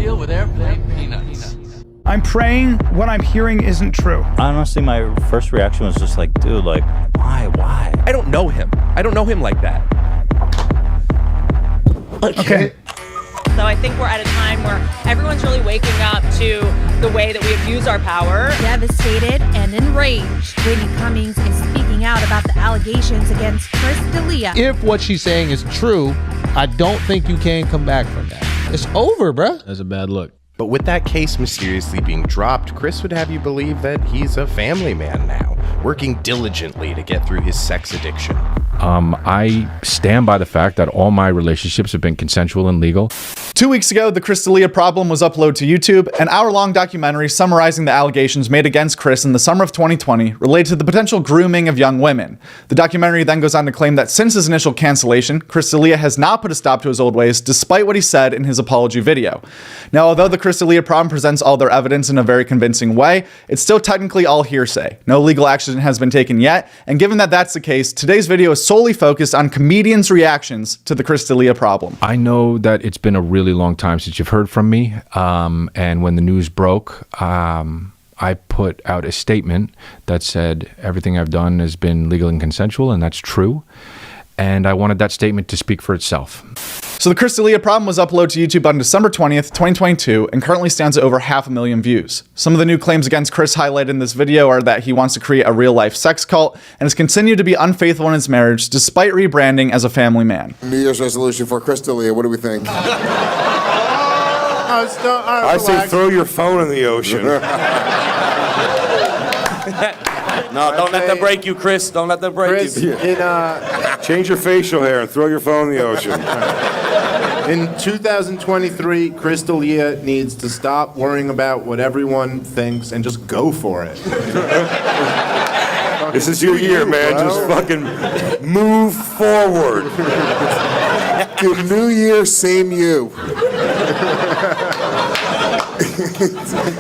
deal with airplane peanuts. I'm praying what I'm hearing isn't true. Honestly, my first reaction was just like, dude, like, why? I don't know him. I don't know him like that. Okay. So I think we're at a time where everyone's really waking up to the way that we abuse our power. Devastated and enraged, Brittany Cummings is speaking out about the allegations against Chris D'Elia. If what she's saying is true, I don't think you can come back from that. It's over, bruh. That's a bad look. But with that case mysteriously being dropped, Chris would have you believe that he's a family man now, working diligently to get through his sex addiction. I stand by the fact that all my relationships have been consensual and legal. 2 weeks ago, the Chris D'Elia problem was uploaded to YouTube, an hour-long documentary summarizing the allegations made against Chris in the summer of 2020 related to the potential grooming of young women. The documentary then goes on to claim that since his initial cancellation, Chris D'Elia has not put a stop to his old ways, despite what he said in his apology video. Now, although the Chris D'Elia problem presents all their evidence in a very convincing way, it's still technically all hearsay. No legal action has been taken yet, and given that that's the case, today's video is solely focused on comedians' reactions to the Chris D'Elia problem. I know that it's been a really long time since you've heard from me, and when the news broke, I put out a statement that said everything I've done has been legal and consensual, and that's true. And I wanted that statement to speak for itself. So the Chris D'Elia problem was uploaded to YouTube on December 20th, 2022, and currently stands at over 500,000 views. Some of the new claims against Chris highlighted in this video are that he wants to create a real-life sex cult and has continued to be unfaithful in his marriage despite rebranding as a family man. New Year's resolution for Chris D'Elia, what do we think? I say throw your phone in the ocean. No, don't let them break you, Chris. Don't let them break you. Change your facial hair and throw your phone in the ocean. In 2023, Chris D'Elia needs to stop worrying about what everyone thinks and just go for it. This is your year, man. Just fucking move forward. Dude, new year, same you.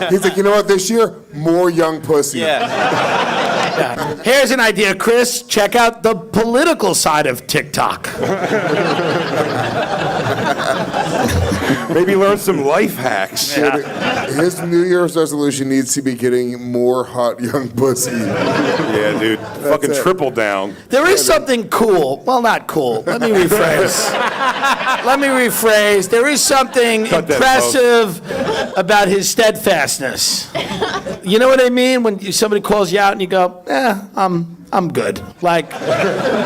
He's like, you know what, this year, more young pussy. Yeah. Here's an idea, Chris. Check out the political side of TikTok. Maybe learn some life hacks. Yeah. His New Year's resolution needs to be getting more hot young pussy. Yeah, dude. Fucking triple down. There is something cool. Well, not cool. Let me rephrase. There is something impressive about his steadfastness. You know what I mean? When somebody calls you out and you go, I'm good. Like,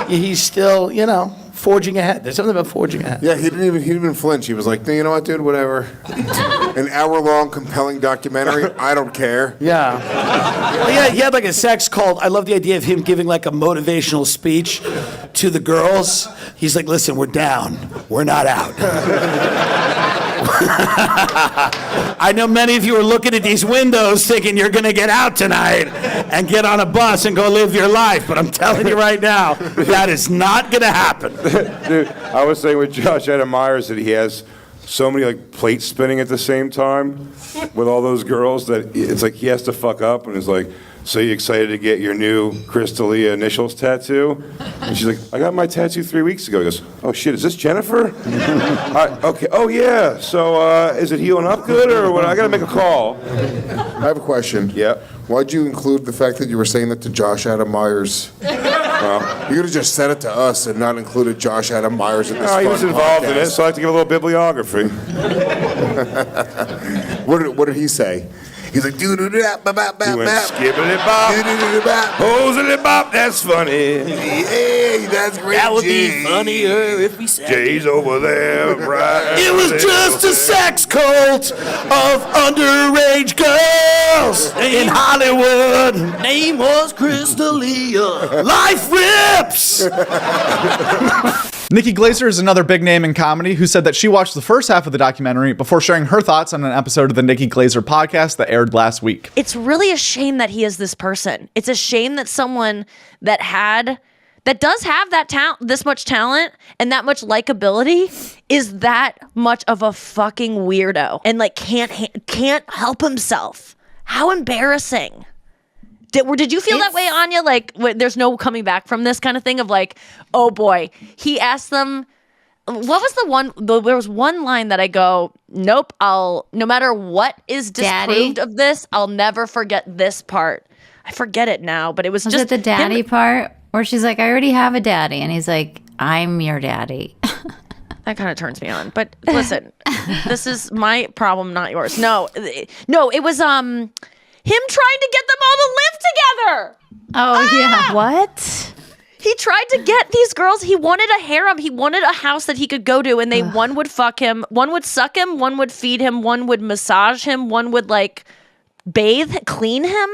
he's still, forging ahead. There's something about forging ahead. Yeah, he didn't even flinch. He was like, you know what, dude, whatever. An hour-long, compelling documentary, I don't care. Yeah. Well, yeah, he had like a sex cult. I love the idea of him giving like a motivational speech to the girls. He's like, listen, we're down. We're not out. I know many of you are looking at these windows thinking you're going to get out tonight and get on a bus and go live your life, but I'm telling you right now, that is not going to happen. Dude, I was saying with Josh Adam Myers that he has so many like plates spinning at the same time with all those girls that it's like he has to fuck up and it's like, so you excited to get your new Chris D'Elia initials tattoo? And she's like, I got my tattoo 3 weeks ago. He goes, oh shit, is this Jennifer? Okay, oh yeah, so is it healing up good or what? I gotta make a call. I have a question. Yeah. Why'd you include the fact that you were saying that to Josh Adam Myers? You could have just said it to us and not included Josh Adam Myers in this he was involved in it, so I like to give a little bibliography. What did he say? He's like, doo-doo-doo-bap-bap-bap-bap. He went skibbity-bop, doo-doo-doo-bap, hosily-bop, that's funny. Hey, that's great. That would be funnier if we said Jay's over there, right? It was just a sex cult of underage girls in Hollywood. Name was Chris D'Elia. Life rips! Nikki Glaser is another big name in comedy who said that she watched the first half of the documentary before sharing her thoughts on an episode of the Nikki Glaser podcast that aired last week. It's really a shame that he is this person. It's a shame that someone that does have that talent, this much talent and that much likability is that much of a fucking weirdo and like can't help himself. How embarrassing. Did you feel that way, Anya? Like, there's no coming back from this kind of thing of like, oh boy, he asked them what was the one? There was one line that I go, nope. No matter what is disproved of this, I'll never forget this part. I forget it now, but it was just it the daddy part where she's like, I already have a daddy, and he's like, I'm your daddy. That kind of turns me on. But listen, this is my problem, not yours. No, it was him trying to get them all to live together. Oh yeah. What? He tried to get these girls. He wanted a harem. He wanted a house that he could go to, and one would fuck him, one would suck him, one would feed him, one would massage him, one would like bathe, clean him.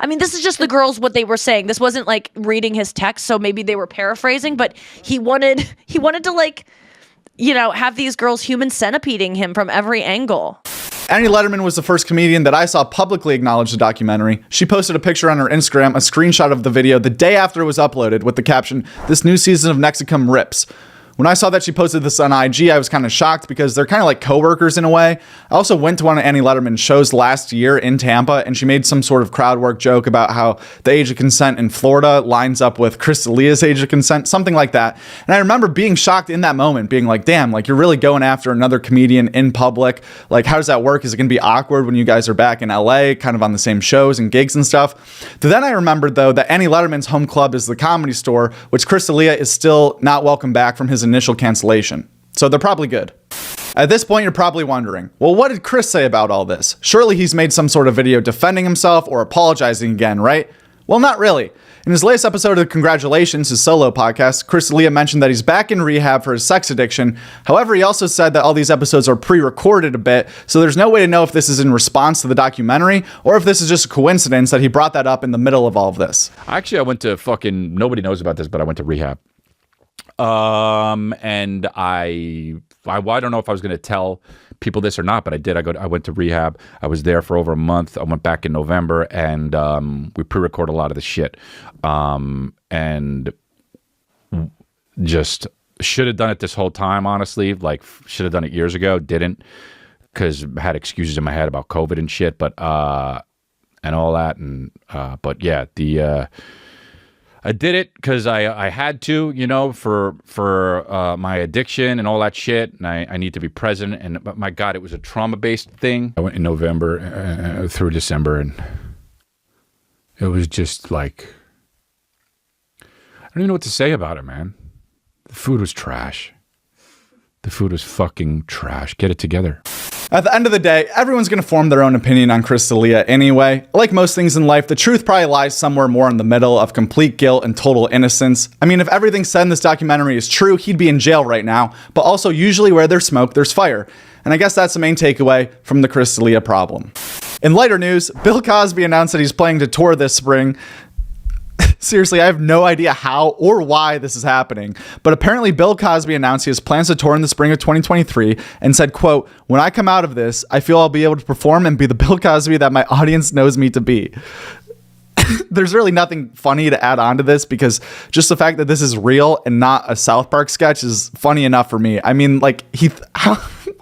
I mean, this is just the girls, what they were saying. This wasn't like reading his text, so maybe they were paraphrasing, but he wanted to like, have these girls human centipeding him from every angle. Annie Letterman was the first comedian that I saw publicly acknowledge the documentary. She posted a picture on her Instagram, a screenshot of the video the day after it was uploaded with the caption, "This new season of Nexicum rips." When I saw that she posted this on IG, I was kind of shocked because they're kind of like coworkers in a way. I also went to one of Annie Letterman's shows last year in Tampa, and she made some sort of crowd work joke about how the age of consent in Florida lines up with Chris D'Elia's age of consent, something like that. And I remember being shocked in that moment, being like, damn, like you're really going after another comedian in public. Like, how does that work? Is it going to be awkward when you guys are back in LA, kind of on the same shows and gigs and stuff? But then I remembered, though, that Annie Letterman's home club is the Comedy Store, which Chris D'Elia is still not welcome back from his initial cancellation. So they're probably good. At this point, you're probably wondering, well, what did Chris say about all this? Surely he's made some sort of video defending himself or apologizing again, right? Well, not really. In his latest episode of Congratulations, his solo podcast, Chris D'Elia mentioned that he's back in rehab for his sex addiction. However, he also said that all these episodes are pre-recorded a bit, so there's no way to know if this is in response to the documentary or if this is just a coincidence that he brought that up in the middle of all of this. Actually, I went to nobody knows about this, but I went to rehab. And I don't know if I was going to tell people this or not, but I did. I went to rehab. I was there for over a month. I went back in November, and we pre-record a lot of the shit. And just should have done it this whole time, honestly. Like, should have done it years ago. Didn't, because I had excuses in my head about COVID and shit, but and all that. And but yeah, I did it because I had to, for my addiction and all that shit, and I need to be present. But my God, it was a trauma-based thing. I went in November through December, and it was just like, I don't even know what to say about it, man. The food was trash. The food was fucking trash. Get it together. At the end of the day, everyone's going to form their own opinion on Chris D'Elia anyway. Like most things in life, the truth probably lies somewhere more in the middle of complete guilt and total innocence. I mean, if everything said in this documentary is true, he'd be in jail right now. But also, usually where there's smoke, there's fire. And I guess that's the main takeaway from the Chris D'Elia problem. In lighter news, Bill Cosby announced that he's planning to tour this spring. Seriously, I have no idea how or why this is happening, but apparently Bill Cosby announced he has plans to tour in the spring of 2023 and said, quote, "When I come out of this, I feel I'll be able to perform and be the Bill Cosby that my audience knows me to be." There's really nothing funny to add on to this because just the fact that this is real and not a South Park sketch is funny enough for me. I mean, like,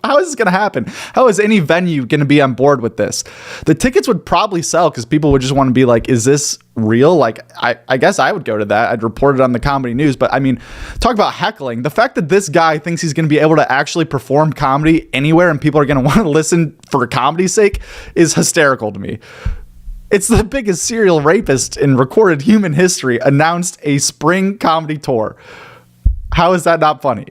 how is this going to happen? How is any venue going to be on board with this? The tickets would probably sell because people would just want to be like, is this real? Like, I guess I would go to that. I'd report it on the comedy news. But I mean, talk about heckling. The fact that this guy thinks he's going to be able to actually perform comedy anywhere and people are going to want to listen for comedy's sake is hysterical to me. It's the biggest serial rapist in recorded human history announced a spring comedy tour. How is that not funny?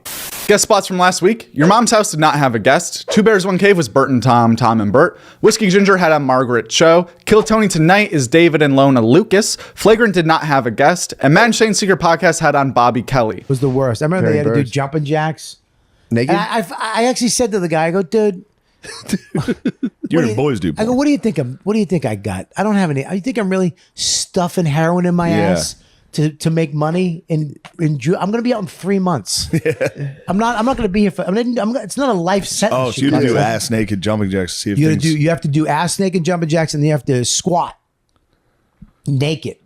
Guest spots from last week. Your Mom's House did not have a guest. Two Bears, One Cave was Bert and Tom, Tom and Bert. Whiskey Ginger had on Margaret Cho. Kill Tony Tonight is David and Lona Lucas. Flagrant did not have a guest. And Man Shane's Secret Podcast had on Bobby Kelly. It was the worst. I remember they had to do jumping jacks. Naked? And I actually said to the guy, I go, dude. You and boys do. I go, what do you think I got? I don't have any. You think I'm really stuffing heroin in my ass to make money I'm going to be out in 3 months. I'm not going to be here for. It's not a life sentence. Oh, so you do ass naked jumping jacks to see if you have to do ass naked jumping jacks, and you have to squat naked.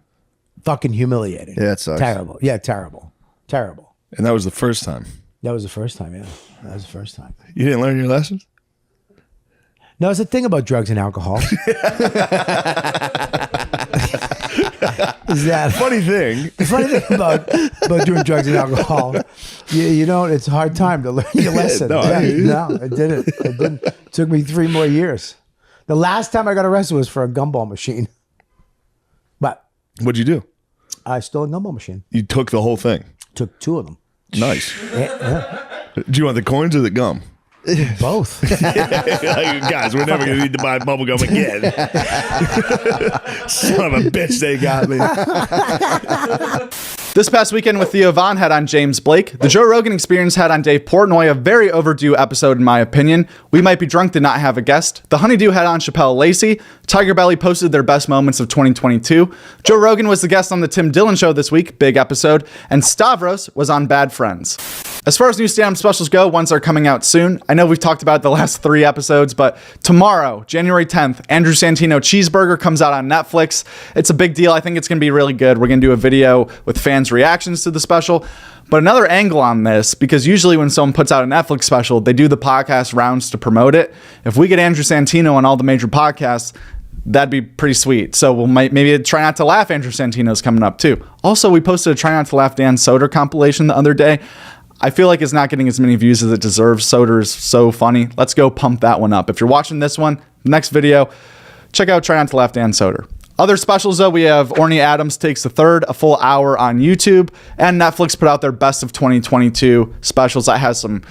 Fucking humiliating. Yeah, that sucks. Terrible. Yeah, terrible. And that was the first time. That was the first time. Yeah, that was the first time. You didn't learn your lessons? No, it's a thing about drugs and alcohol. is that funny thing. The funny thing about doing drugs and alcohol, you know, it's a hard time to learn your lesson. No, it didn't. It didn't. It took me 3 more years. The last time I got arrested was for a gumball machine. But what'd you do? I stole a gumball machine. You took the whole thing. Took 2 of them. Nice. Yeah. Do you want the coins or the gum? Both. Guys, we're never going to need to buy bubble gum again. Son of a bitch, they got me. This past weekend with Theo Von had on James Blake. The Joe Rogan Experience had on Dave Portnoy, a very overdue episode in my opinion. We Might Be Drunk did not have a guest. The Honeydew had on Chappelle Lacey. Tiger Belly posted their best moments of 2022. Joe Rogan was the guest on the Tim Dillon Show this week, big episode. And Stavros was on Bad Friends. As far as new stand-up specials go, ones are coming out soon. I know we've talked about it the last 3 episodes, but tomorrow, January 10th, Andrew Santino Cheeseburger comes out on Netflix. It's a big deal. I think it's going to be really good. We're going to do a video with fans' reactions to the special. But another angle on this, because usually when someone puts out a Netflix special, they do the podcast rounds to promote it. If we get Andrew Santino on all the major podcasts, that'd be pretty sweet. So we'll maybe Try Not to Laugh Andrew Santino's coming up too. Also, we posted a Try Not to Laugh Dan Soder compilation the other day. I feel like it's not getting as many views as it deserves. Soder is so funny. Let's go pump that one up. If you're watching this one, next video, check out Try Not to Laugh Dan Soder. Other specials, though, we have Orny Adams Takes the Third, a full hour on YouTube, and Netflix put out their best of 2022 specials. That has some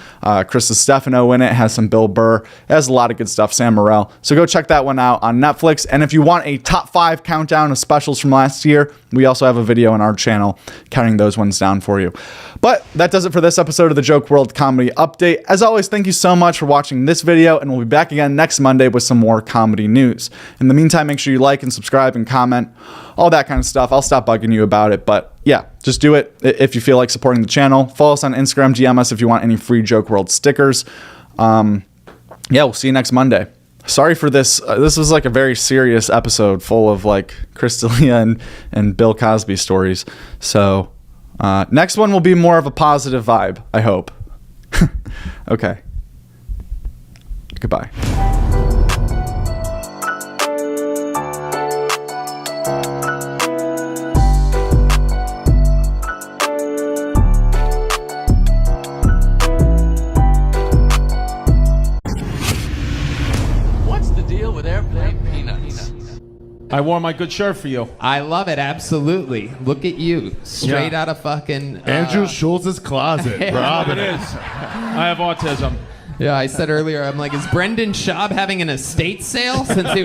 Chris Stefano in it, has some Bill Burr. It has a lot of good stuff, Sam Morril. So go check that one out on Netflix. And if you want a top 5 countdown of specials from last year, we also have a video on our channel counting those ones down for you. But that does it for this episode of the Joke World Comedy Update. As always, thank you so much for watching this video, and we'll be back again next Monday with some more comedy news. In the meantime, make sure you like and subscribe and comment, all that kind of stuff. I'll stop bugging you about it, but yeah, just do it if you feel like supporting the channel. Follow us on Instagram, DM us if you want any free Joke World stickers. Yeah, we'll see you next Monday. Sorry for this. This was like a very serious episode full of like Chris D'Elia and Bill Cosby stories. So next one will be more of a positive vibe, I hope. Okay. Goodbye. I wore my good shirt for you. I love it, absolutely. Look at you, straight out of fucking Andrew Schultz's closet. Robin. It is. I have autism. Yeah, I said earlier, I'm like, is Brendan Schaub having an estate sale since he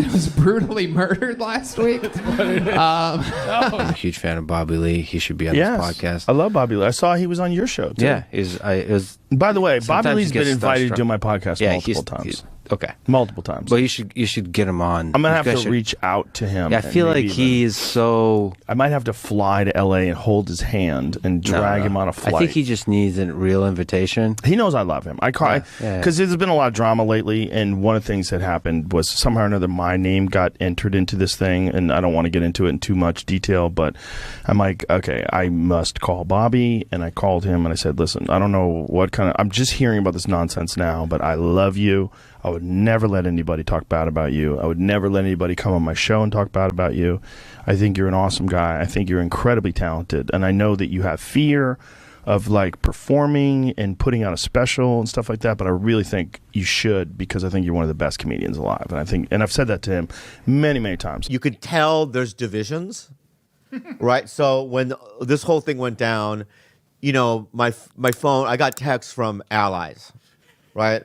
was brutally murdered last week? I'm a huge fan of Bobby Lee. He should be on this podcast. I love Bobby Lee. I saw he was on your show too. Yeah, it was. By the way, Bobby sometimes Lee's he gets been invited to starstruck. do my podcast multiple times. Okay, multiple times. But you should get him on. I'm gonna have to reach out to him. Yeah, I feel like he is so. I might have to fly to LA and hold his hand and drag him on a flight. I think he just needs a real invitation. He knows I love him. I call because there's been a lot of drama lately, and one of the things that happened was somehow or another my name got entered into this thing, and I don't want to get into it in too much detail, but I'm like, okay, I must call Bobby, and I called him and I said, listen, I don't know what kind of. I'm just hearing about this nonsense now, but I love you. I would never let anybody talk bad about you. I would never let anybody come on my show and talk bad about you. I think you're an awesome guy. I think you're incredibly talented. And I know that you have fear of like performing and putting out a special and stuff like that, but I really think you should, because I think you're one of the best comedians alive. And I've said that to him many, many times. You could tell there's divisions, right? So when this whole thing went down, you know, my phone, I got texts from allies, right?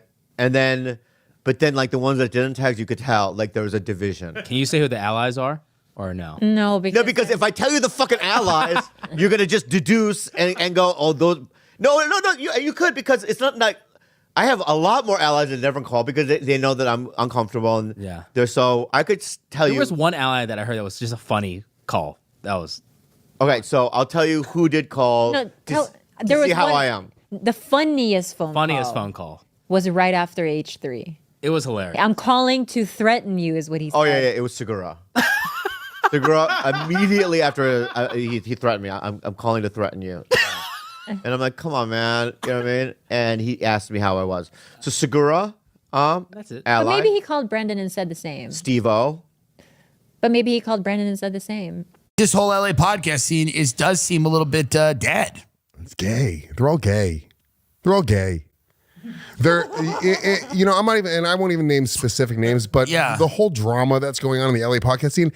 But then, like, the ones that didn't text, you could tell, like, there was a division. Can you say who the allies are, or no? No, because if I tell you the fucking allies, you're going to just deduce and go, oh, those... No, you could, because it's not like... I have a lot more allies that never call because they know that I'm uncomfortable. And they're so... I could tell you... There was one ally that I heard that was just a funny call. That was... Okay, so I'll tell you who did call to see how I am. The funniest phone call was right after H3. It was hilarious. I'm calling to threaten you is what he said. Oh, yeah, it was Segura. Segura, immediately after he threatened me, I'm calling to threaten you. And I'm like, come on, man. You know what I mean? And he asked me how I was. So Segura, That's it. ally. But maybe he called Brendan and said the same. Steve-O. But maybe he called Brendan and said the same. This whole LA podcast scene does seem a little bit dead. It's gay. They're all gay. They're all gay. They're, I'm not even, and I won't even name specific names, but the whole drama that's going on in the LA podcast scene,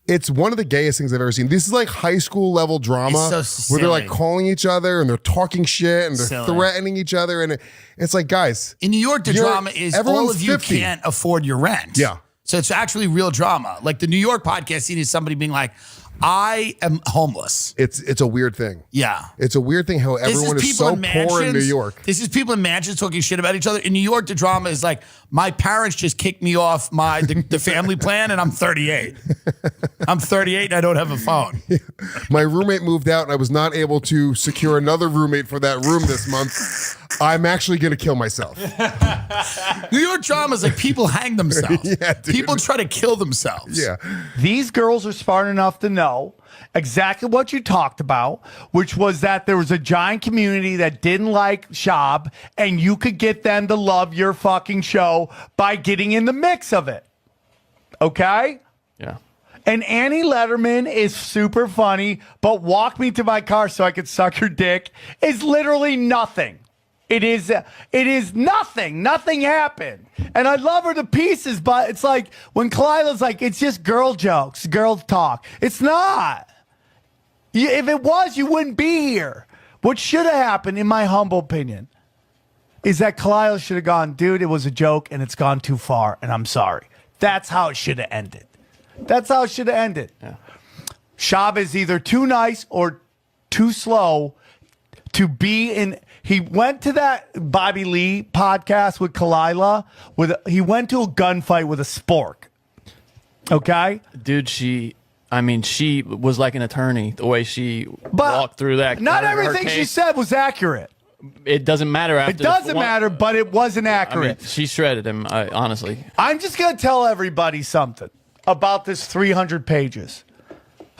it's one of the gayest things I've ever seen. This is like high school level drama It's so where they're like silly. calling each other and they're talking shit and they're Silly. threatening each other. And it's like, guys. In New York, the drama is all everyone's of you 50. can't afford your rent. Yeah. So it's actually real drama. Like the New York podcast scene is somebody being like, I am homeless. It's a weird thing. Yeah. It's a weird thing how everyone is so poor in New York. This is people in mansions talking shit about each other. In New York, the drama is like, my parents just kicked me off the family plan and I'm 38. I'm 38 and I don't have a phone. My roommate moved out and I was not able to secure another roommate for that room this month. I'm actually going to kill myself. New York drama is like people hang themselves. Yeah, dude. People try to kill themselves. Yeah. These girls are smart enough to know exactly what you talked about, which was that there was a giant community that didn't like Shab, and you could get them to love your fucking show by getting in the mix of it. Okay? Yeah. And Annie Letterman is super funny, but walk me to my car so I could suck your dick is literally nothing. It is nothing. Nothing happened. And I love her to pieces, but it's like when Kalila's like, it's just girl jokes, girl talk. It's not. If it was, you wouldn't be here. What should have happened, in my humble opinion, is that Kalila should have gone, dude, it was a joke and it's gone too far and I'm sorry. That's how it should have ended. That's how it should have ended. Yeah. Shab is either too nice or too slow to be in. He went to that Bobby Lee podcast with Kalila. He went to a gunfight with a spork. Okay? Dude, she was like an attorney, the way she walked through that. Not her everything she case. said was accurate. It doesn't matter after It doesn't matter, but it wasn't accurate. she shredded him, honestly. I'm just going to tell everybody something about this 300 pages.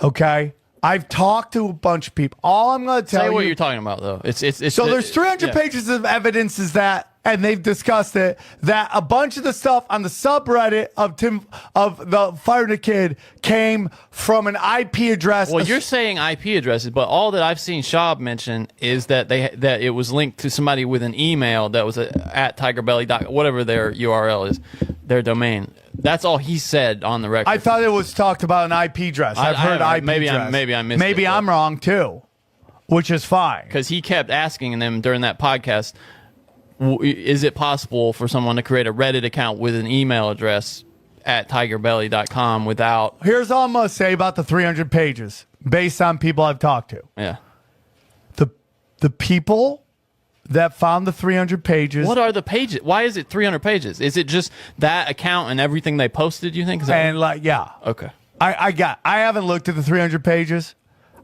Okay? I've talked to a bunch of people. All I'm going to tell Say you. what you're talking about, though. It's So there's 300 pages of evidence is that, and they've discussed it, that a bunch of the stuff on the subreddit of the Fire the Kid came from an IP address. Well, you're saying IP addresses, but all that I've seen Shab mention is that that it was linked to somebody with an email that was at tigerbelly. Whatever their URL is, their domain. That's all he said on the record. I thought it was talked about an IP address. I've heard IP address. Maybe I missed Maybe it, I'm wrong too, which is fine. Because he kept asking them during that podcast, is it possible for someone to create a Reddit account with an email address at tigerbelly.com without... Here's all I'm going to say about the 300 pages based on people I've talked to. Yeah. The people that found the 300 pages... What are the pages? Why is it 300 pages? Is it just that account and everything they posted, you think? Yeah. Okay. I haven't looked at the 300 pages.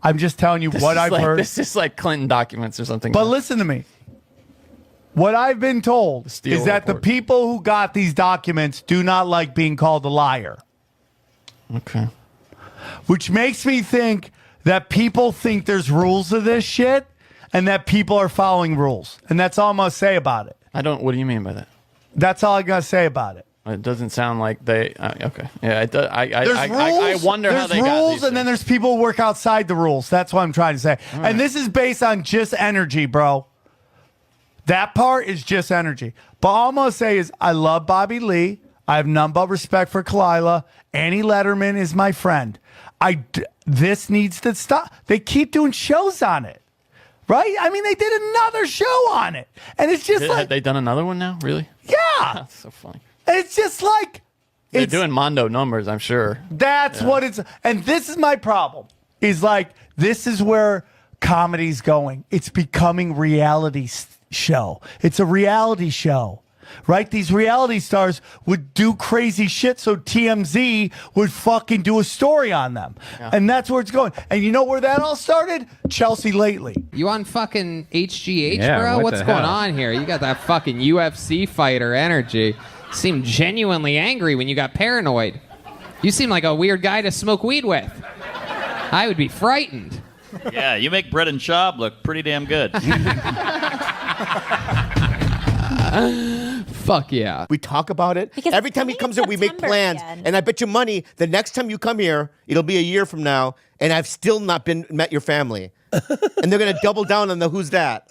I'm just telling you what I've heard. This is like Clinton documents or something. But listen to me. What I've been told is that the people who got these documents do not like being called a liar. Okay. Which makes me think that people think there's rules to this shit and that people are following rules. And that's all I'm going to say about it. What do you mean by that? That's all I'm going to say about it. It doesn't sound like they... okay. Yeah, it does. There's rules, I wonder how they got rules, these and then there's people who work outside the rules. That's what I'm trying to say. right. And this is based on just energy, bro. That part is just energy. But all I'm going to say is I love Bobby Lee. I have none but respect for Kalila. Annie Letterman is my friend. This needs to stop. They keep doing shows on it. Right? I mean, they did another show on it. And it's just Have they done another one now? Really? Yeah. That's so funny. It's just like... They're doing Mondo numbers, I'm sure. That's what it's... And this is my problem. Is like, this is where comedy's going. It's becoming reality show. It's a reality show. Right? These reality stars would do crazy shit so TMZ would fucking do a story on them. Yeah. And that's where it's going. And you know where that all started? Chelsea Lately. You on fucking HGH, Yeah, bro? what What's the going hell? on here? You got that fucking UFC fighter energy. Seem genuinely angry when you got paranoid. You seem like a weird guy to smoke weed with. I would be frightened. Yeah, you make Brett and Schaub look pretty damn good. Fuck yeah. We talk about it. Because every time he comes here, we make plans. again. And I bet you money, the next time you come here, it'll be a year from now, and I've still not met your family. And they're going to double down on the who's that.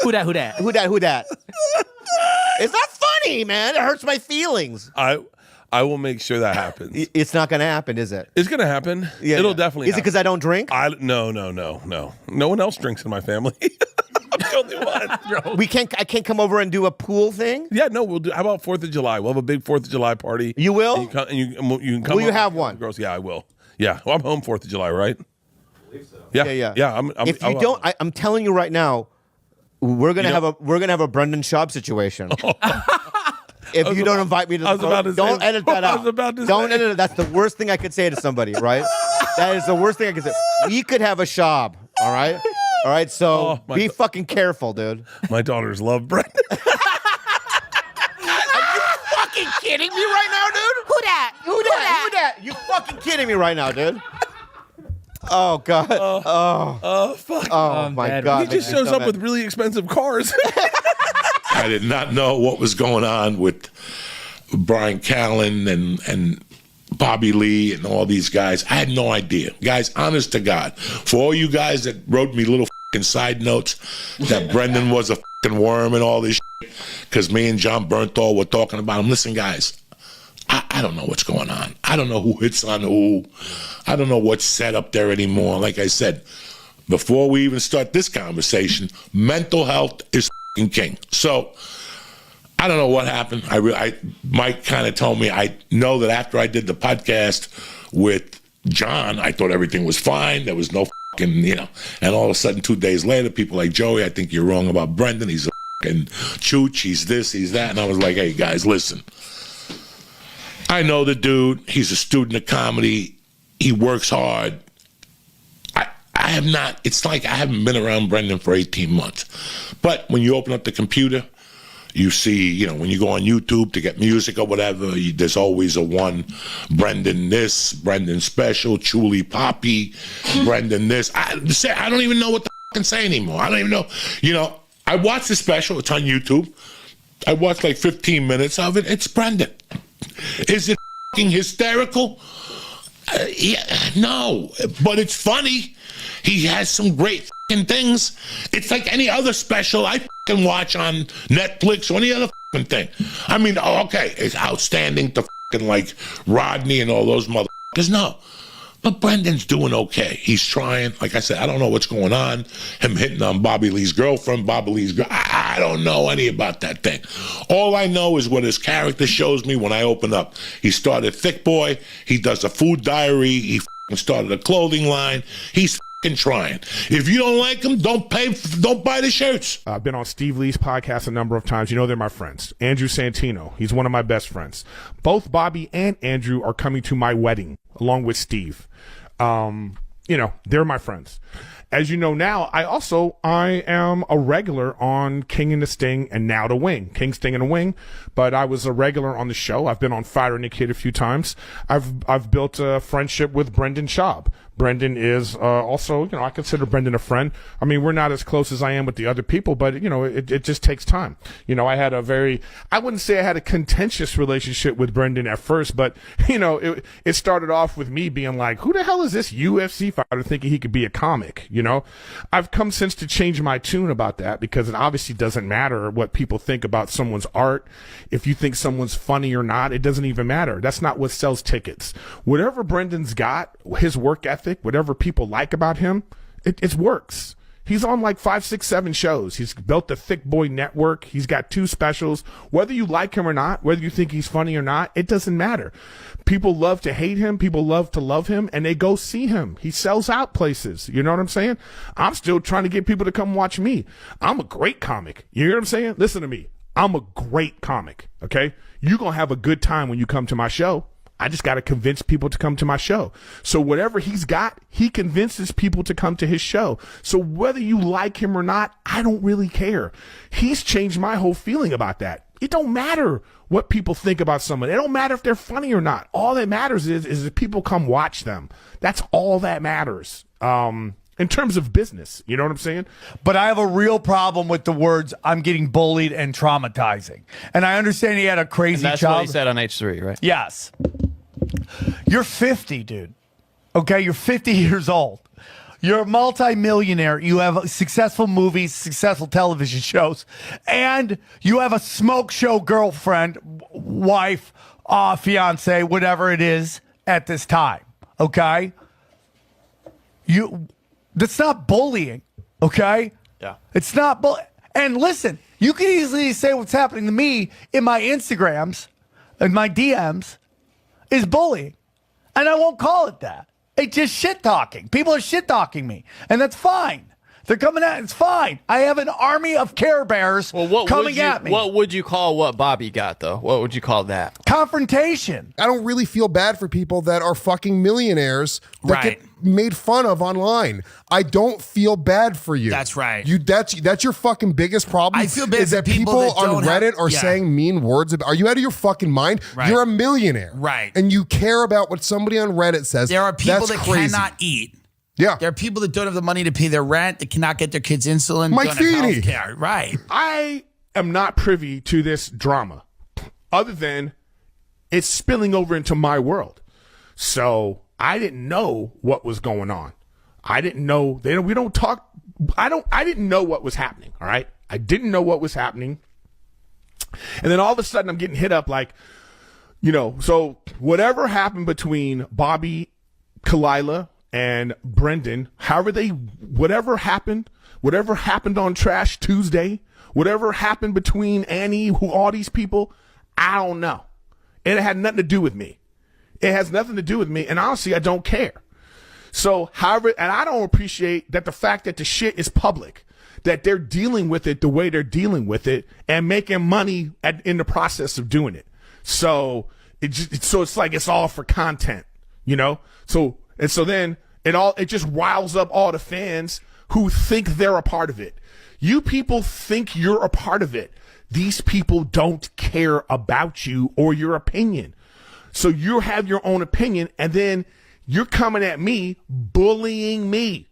Who that? Who that? Who that? Who that? It's not funny, man. It hurts my feelings. I will make sure that happens. It's not going to happen, is it? It's going to happen. Yeah, It'll definitely Is it happen. because I don't drink? No. No one else drinks in my family. I'm the only one. I can't come over and do a pool thing? Yeah, no, we'll do. How about 4th of July? We'll have a big 4th of July party. You will? And you can come. Will you over. have one? Girls, yeah, I will. Yeah, well, I'm home 4th of July, right? I believe so. Yeah. If you don't, I'm telling you right now, we're gonna have a Brendan Schaub situation. If you don't invite me to the program, don't edit that out. Don't edit it. That's the worst thing I could say to somebody, right? That is the worst thing I could say. We could have a Schaub, all right? All right, so be fucking careful, dude. My daughters love Brendan. Are you fucking kidding me right now, dude? Who that? Who that? You fucking kidding me right now, dude? Oh, God. Fuck. Oh, my God. He just shows up with really expensive cars. I did not know what was going on with Brian Callen and Bobby Lee and all these guys. I had no idea. Guys, honest to God, for all you guys that wrote me little fucking side notes that Brendan was a fucking worm and all this shit because me and John Bernthal were talking about him. Listen, guys, I don't know what's going on. I don't know who hits on who. I don't know what's set up there anymore. Like I said, before we even start this conversation, mental health is fucking king. So I don't know what happened. Mike kind of told me. I know that after I did the podcast with John, I thought everything was fine. There was no fucking, and all of a sudden 2 days later, people like, Joey, I think you're wrong about Brendan. He's a fucking chooch. He's this, he's that. And I was like, hey, guys, listen. I know the dude. He's a student of comedy. He works hard. I have not, it's like I haven't been around Brendan for 18 months. But when you open up the computer, you see, when you go on YouTube to get music or whatever, there's always a one, Brendan this, Brendan special, Chuli Poppy, Brendan this. I don't even know what to fucking say anymore. I don't even know. I watched the special. It's on YouTube. I watched like 15 minutes of it. It's Brendan. Is it fucking hysterical? Yeah, no, but it's funny. He has some great fucking things. It's like any other special I fucking watch on Netflix or any other fucking thing. I mean, okay, it's outstanding to fucking like Rodney and all those motherfuckers. No, but Brendan's doing okay. He's trying. Like I said, I don't know what's going on. Him hitting on Bobby Lee's girlfriend, I don't know any about that thing. All I know is what his character shows me when I open up. He started Thick Boy. He does a food diary. He started a clothing line. He's trying. If you don't like him, don't buy the shirts. I've been on Steve Lee's podcast a number of times. They're my friends. Andrew Santino, he's one of my best friends. Both Bobby and Andrew are coming to my wedding along with Steve. They're my friends. As you know now, I am a regular on King and the Sting and now The Wing. King, Sting, and The Wing. But I was a regular on the show. I've been on Fire and the Kid a few times. I've built a friendship with Brendan Schaub. Brendan is also, I consider Brendan a friend. I mean, we're not as close as I am with the other people, but, it just takes time. I had I wouldn't say I had a contentious relationship with Brendan at first, but, it started off with me being like, who the hell is this UFC fighter thinking he could be a comic? I've come since to change my tune about that because it obviously doesn't matter what people think about someone's art. If you think someone's funny or not, it doesn't even matter. That's not what sells tickets. Whatever Brendan's got, his work ethic, whatever people like about him, it works. He's on like 5, 6, 7 shows. He's built the Thick Boy Network. He's got 2 specials. Whether you like him or not, whether you think he's funny or not, it doesn't matter. People love to hate him. People love to love him, and they go see him. He sells out places. You know what I'm saying? I'm still trying to get people to come watch me. I'm a great comic. You hear what I'm saying? Listen to me. I'm a great comic, okay? You're going to have a good time when you come to my show. I just got to convince people to come to my show. So whatever he's got, he convinces people to come to his show. So whether you like him or not, I don't really care. He's changed my whole feeling about that. It don't matter what people think about someone. It don't matter if they're funny or not. All that matters is if people come watch them. That's all that matters. in terms of business. You know what I'm saying? But I have a real problem with the words "I'm getting bullied" and "traumatizing." And I understand he had a crazy And that's child. what he said on H3, right? Yes. You're 50, dude. Okay, you're 50 years old. You're a multimillionaire. You have successful movies, successful television shows, and you have a smoke show girlfriend, wife, fiance, whatever it is at this time. Okay? That's not bullying. Okay? Yeah. It's not and listen, you can easily say what's happening to me in my Instagrams and my DMs is bullying. And I won't call it that. It's just shit talking. People are shit talking me. And that's fine. They're coming at it's fine. I have an army of Care Bears coming at me. What would you call what Bobby got, though? What would you call that? Confrontation. I don't really feel bad for people that are fucking millionaires that get made fun of online. I don't feel bad for you. That's right. That's your fucking biggest problem. I feel bad is for that people that on don't Reddit have- are yeah. saying mean words. Are you out of your fucking mind? Right. You're a millionaire. Right. And you care about what somebody on Reddit says. There are people That's that crazy. cannot eat. Yeah. There are people that don't have the money to pay their rent, that cannot get their kids insulin. Mike don't have Feeney. healthcare. Right. I am not privy to this drama other than it's spilling over into my world. So I didn't know what was going on. I didn't know. We don't talk. I didn't know what was happening. All right. I didn't know what was happening. And then all of a sudden I'm getting hit up like, so whatever happened between Bobby, Kalila, and Brendan, whatever happened on Trash Tuesday, whatever happened between Annie, all these people, I don't know. And it had nothing to do with me. It has nothing to do with me. And honestly, I don't care. So, however, and I don't appreciate that the fact that the shit is public, that they're dealing with it the way they're dealing with it and making money in the process of doing it. So it's like it's all for content, So then it just riles up all the fans who think they're a part of it. You people think you're a part of it. These people don't care about you or your opinion. So you have your own opinion, and then you're coming at me, bullying me.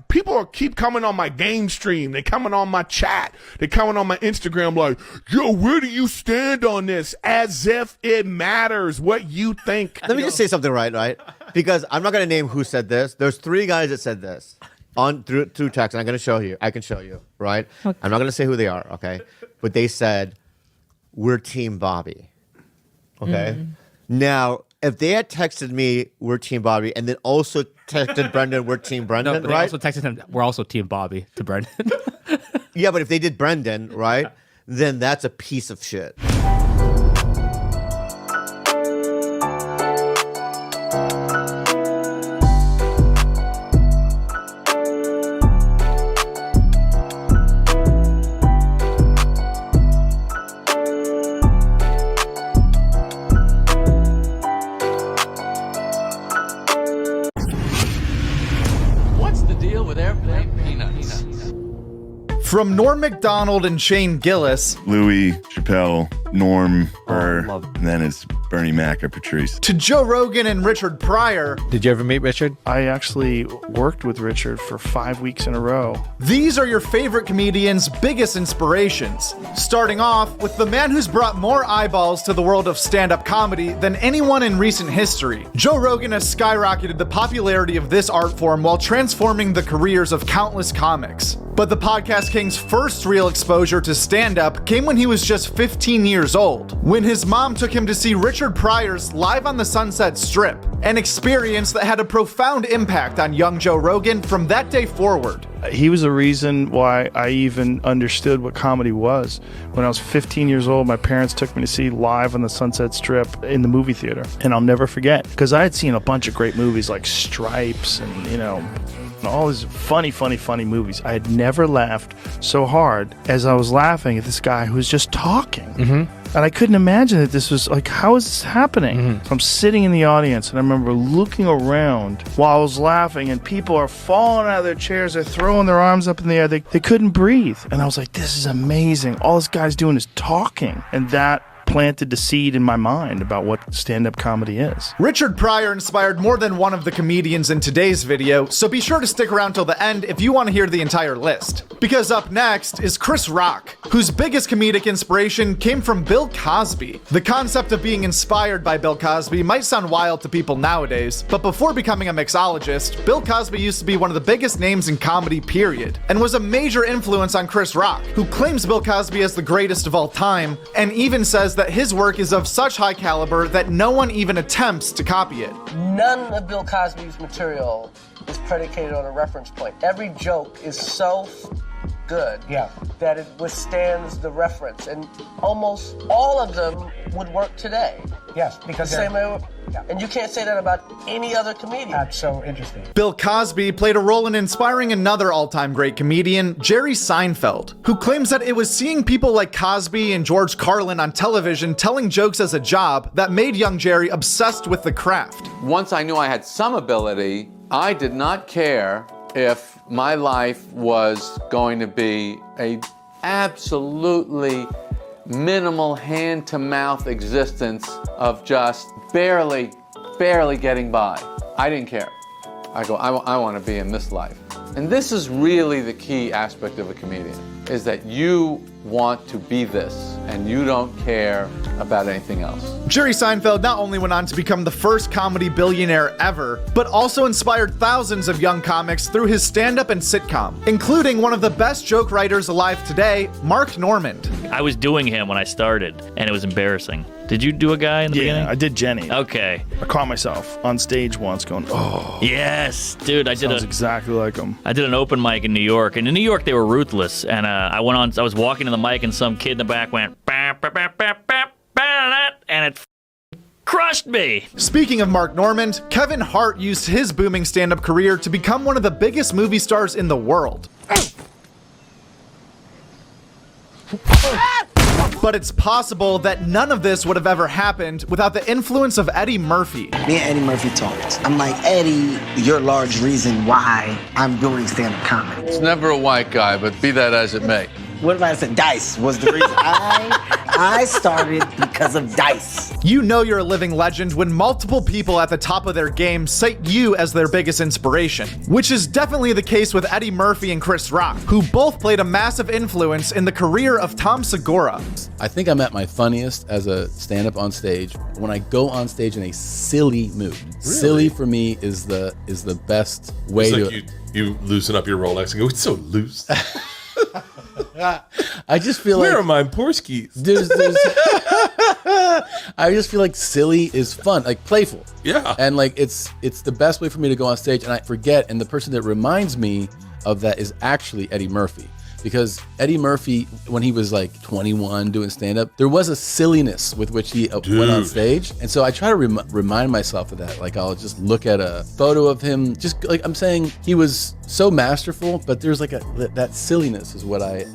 People keep coming on my game stream. They coming on my chat. They coming on my Instagram like, yo, where do you stand on this? As if it matters what you think. Let me just say something right? Because I'm not going to name who said this. There's 3 guys that said this through text, and I'm going to show you. I can show you, right? Okay. I'm not going to say who they are, okay? But they said, we're Team Bobby, okay? Now, if they had texted me, we're Team Bobby, and then also texted Brendan, we're Team Brendan, No, but they right? also texted him, we're also Team Bobby to Brendan. Yeah, but if they did Brendan, right, then that's a piece of shit. What's the deal with airplane peanuts? From Norm Macdonald and Shane Gillis Louis, Chappelle, Norm, Burr, and then it's Bernie Mac or Patrice. to Joe Rogan and Richard Pryor, Did you ever meet Richard? I actually worked with Richard for 5 weeks in a row. these are your favorite comedians' biggest inspirations. Starting off with the man who's brought more eyeballs to the world of stand-up comedy than anyone in recent history. Joe Rogan has skyrocketed the popularity of this art form while transforming the careers of countless comics. But the Podcast King's first real exposure to stand-up came when he was just 15 years old, when his mom took him to see Richard Pryor's Live on the Sunset Strip, an experience that had a profound impact on young Joe Rogan from that day forward. He was the reason why I even understood what comedy was. When I was 15 years old, my parents took me to see Live on the Sunset Strip in the movie theater. And I'll never forget, because I had seen a bunch of great movies like Stripes and, all these funny movies. I had never laughed so hard as I was laughing at this guy who was just talking. And I couldn't imagine that this was like, how is this happening? So I'm sitting in the audience and I remember looking around while I was laughing and people are falling out of their chairs. They're throwing their arms up in the air. They couldn't breathe. And I was like, this is amazing. All this guy's doing is talking. And that planted the seed in my mind about what stand-up comedy is. Richard Pryor inspired more than one of the comedians in today's video, so be sure to stick around till the end if you want to hear the entire list. Because up next is Chris Rock, whose biggest comedic inspiration came from Bill Cosby. The concept of being inspired by Bill Cosby might sound wild to people nowadays, but before becoming a mixologist, Bill Cosby used to be one of the biggest names in comedy, period, and was a major influence on Chris Rock, who claims Bill Cosby as the greatest of all time, and even says that his work is of such high caliber that no one even attempts to copy it. None of Bill Cosby's material is predicated on a reference point. Every joke is so good that it withstands the reference, and almost all of them would work today. Yes, because the same way. And you can't say that about any other comedian. That's so interesting. Bill Cosby played a role in inspiring another all-time great comedian, Jerry Seinfeld, who claims that it was seeing people like Cosby and George Carlin on television telling jokes as a job that made young Jerry obsessed with the craft. Once I knew I had some ability, I did not care if my life was going to be a absolutely minimal hand-to-mouth existence of just barely getting by. I didn't care. I go, I want to be in this life. And this is really the key aspect of a comedian, is that you want to be this and you don't care about anything else. Jerry Seinfeld not only went on to become the first comedy billionaire ever, but also inspired thousands of young comics through his stand-up and sitcom, including one of the best joke writers alive today, Mark Normand. I was doing him when I started, and it was embarrassing. Did you do a guy in the beginning? Yeah, I did Jenny. Okay. I caught myself on stage once going, oh. Yes, dude, I did exactly like him. I did an open mic in New York, and in New York they were ruthless. And I was walking to the mic, and some kid in the back went, bah, bah, bah, bah, bah, bah, and it crushed me. Speaking of Mark Normand, Kevin Hart used his booming stand-up career to become one of the biggest movie stars in the world. But it's possible that none of this would have ever happened without the influence of Eddie Murphy. Me and Eddie Murphy talked. I'm like, Eddie, you're a large reason why I'm doing stand-up comedy. It's never a white guy, but be that as it may. What if I said Dice was the reason? I started because of Dice. You know you're a living legend when multiple people at the top of their game cite you as their biggest inspiration, which is definitely the case with Eddie Murphy and Chris Rock, who both played a massive influence in the career of Tom Segura. I think I'm at my funniest as a stand-up on stage when I go on stage in a silly mood. Really? Silly for me is the best way it's to. Like you loosen up your Rolex and go, it's so loose. I just feel Where are my Porskis? There's I just feel like silly is fun, like playful. Yeah. And like it's the best way for me to go on stage, and I forget, and the person that reminds me of that is actually Eddie Murphy. Because Eddie Murphy, when he was like 21 doing stand-up, there was a silliness with which he went on stage. And so I try to remind myself of that. Like I'll just look at a photo of him, just like I'm saying, he was so masterful, but there's like that silliness is what I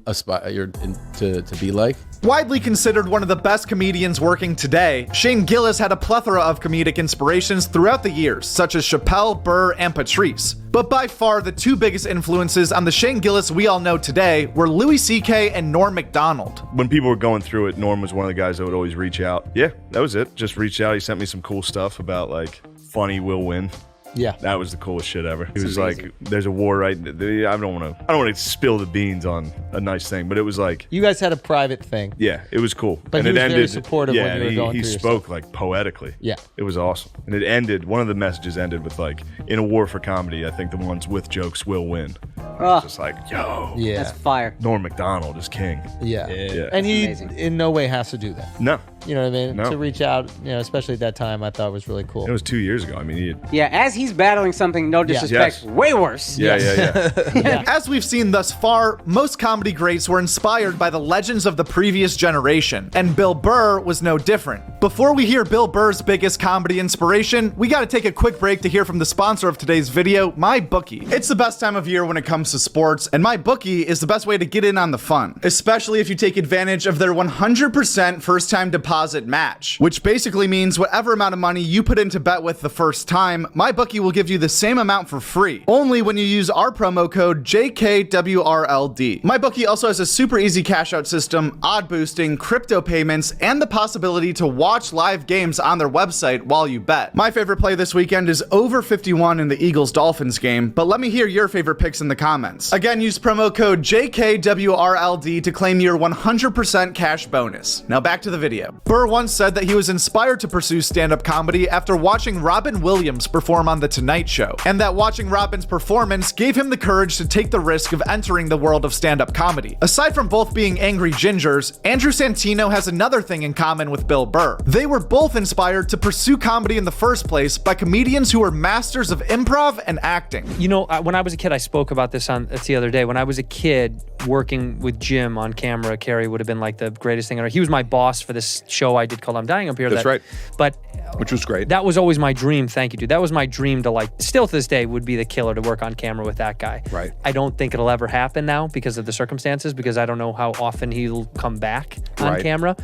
aspire to be like. Widely considered one of the best comedians working today, Shane Gillis had a plethora of comedic inspirations throughout the years, such as Chappelle, Burr, and Patrice. But by far, the two biggest influences on the Shane Gillis we all know today were Louis C.K. and Norm Macdonald. When people were going through it, Norm was one of the guys that would always reach out. Yeah, that was it. Just reached out. He sent me some cool stuff about like funny will win. Yeah, that was the coolest shit ever. He was like, "There's a war right." I don't want to spill the beans on a nice thing, but it was like you guys had a private thing. Yeah, it was cool. But and he was it ended, very supportive when you were going he through your spoke stuff. like poetically. Yeah, it was awesome. And it ended. One of the messages ended with like, "In a war for comedy, I think the ones with jokes will win." Oh. Just like, yo, Yeah. That's fire. Norm Macdonald is king. Yeah, yeah. And he in no way has to do that. No. You know what I mean? No. To reach out, especially at that time, I thought was really cool. It was 2 years ago. I mean, Yeah, as he's battling something, no disrespect, way worse. Yeah. As we've seen thus far, most comedy greats were inspired by the legends of the previous generation, and Bill Burr was no different. Before we hear Bill Burr's biggest comedy inspiration, we gotta take a quick break to hear from the sponsor of today's video, MyBookie. It's the best time of year when it comes to sports, and MyBookie is the best way to get in on the fun, especially if you take advantage of their 100% first-time deposit match, which basically means whatever amount of money you put in to bet with the first time, MyBookie MyBookie will give you the same amount for free, only when you use our promo code JKWRLD. MyBookie also has a super easy cash out system, odd boosting, crypto payments, and the possibility to watch live games on their website while you bet. My favorite play this weekend is over 51 in the Eagles-Dolphins game, but let me hear your favorite picks in the comments. Again, use promo code JKWRLD to claim your 100% cash bonus. Now back to the video. Burr once said that he was inspired to pursue stand-up comedy after watching Robin Williams perform on The Tonight Show, and that watching Robin's performance gave him the courage to take the risk of entering the world of stand-up comedy. Aside from both being angry gingers, Andrew Santino has another thing in common with Bill Burr. They were both inspired to pursue comedy in the first place by comedians who were masters of improv and acting. You know, when I was a kid, I spoke about this the other day. When I was a kid working with Jim on camera, Carrie would have been like the greatest thing ever. He was my boss for this show I did called I'm Dying Up Here. That's right. But which was great. That was always my dream. Thank you, dude. That was my dream to, like, still to this day would be the killer to work on camera with that guy. Right. I don't think it'll ever happen now because of the circumstances, because I don't know how often he'll come back on camera.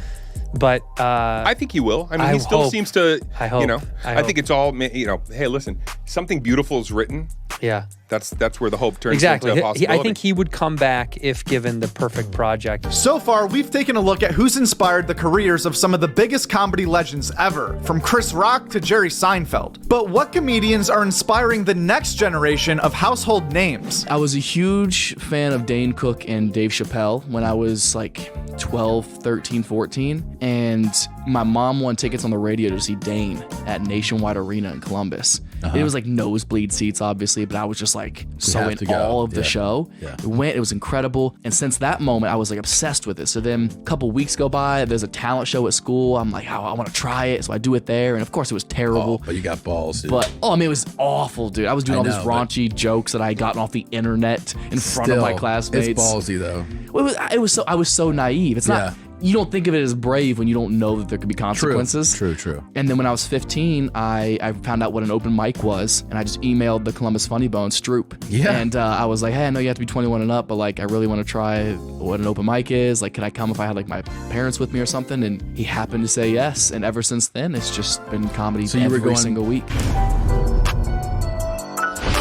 But I think he will. I mean, he still seems to, I hope. you know, I think it's all, you know, hey, listen, something beautiful is written. Yeah. That's where the hope turns exactly. into a possibility. I think he would come back if given the perfect project. So far, we've taken a look at who's inspired the careers of some of the biggest comedy legends ever, from Chris Rock to Jerry Seinfeld. But what comedians are inspiring the next generation of household names? I was a huge fan of Dane Cook and Dave Chappelle when I was like 12, 13, 14. And my mom won tickets on the radio to see Dane at Nationwide Arena in Columbus. It was like nosebleed seats, obviously, but I was just like so in awe of the show. It was incredible. And since that moment, I was like obsessed with it. So then a couple weeks go by, there's a talent show at school. I'm like, oh, I want to try it. So I do it there. And of course, it was terrible. But you got balls, dude. But, I mean, it was awful, dude. I was doing all these raunchy jokes that I had gotten off the internet in front of my classmates. It's ballsy, though. Well, I was so naive. It's not... You don't think of it as brave when you don't know that there could be consequences. True. And then when I was 15, I found out what an open mic was, and I just emailed the Columbus Funny Bone, Stroop. Yeah. And I was like, hey, I know you have to be 21 and up, but like, I really want to try what an open mic is. Like, could I come if I had like my parents with me or something? And he happened to say yes. And ever since then, it's just been comedy every single week.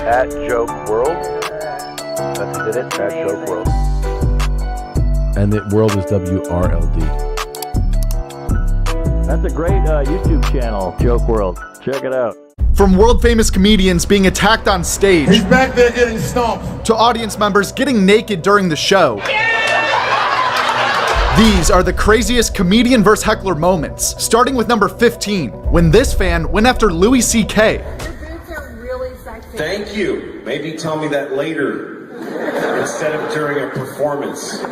At Joke WRLD. That's who did it. At Joke WRLD. And the world is WRLD. That's a great YouTube channel, Joke WRLD. Check it out. From world famous comedians being attacked on stage, He's back there getting stomped, to audience members getting naked during the show. These are the craziest comedian versus heckler moments, starting with number 15, when this fan went after Louis C.K. Thank you. Maybe tell me that later instead of during a performance.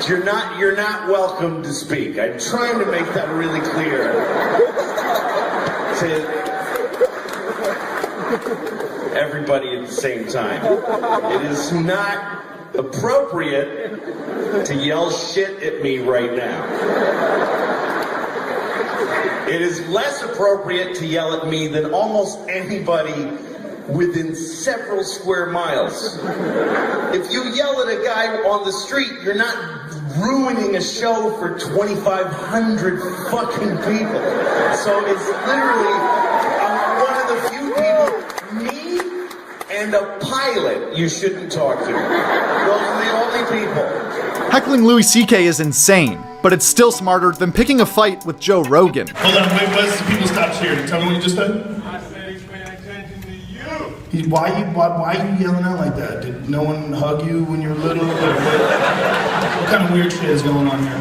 You're not welcome to speak. I'm trying to make that really clear to everybody at the same time. It is not appropriate to yell shit at me right now. It is less appropriate to yell at me than almost anybody within several square miles. If you yell at a guy on the street, you're not ruining a show for 2,500 fucking people. So it's literally one of the few people, me and a pilot, you shouldn't talk to. Those are the only people. Heckling Louis C.K. is insane, but it's still smarter than picking a fight with Joe Rogan. Hold on, wait, what's the people stop cheering? Tell me what you just said. Why are you yelling out like that? Did no one hug you when you were little? What kind of weird shit is going on here?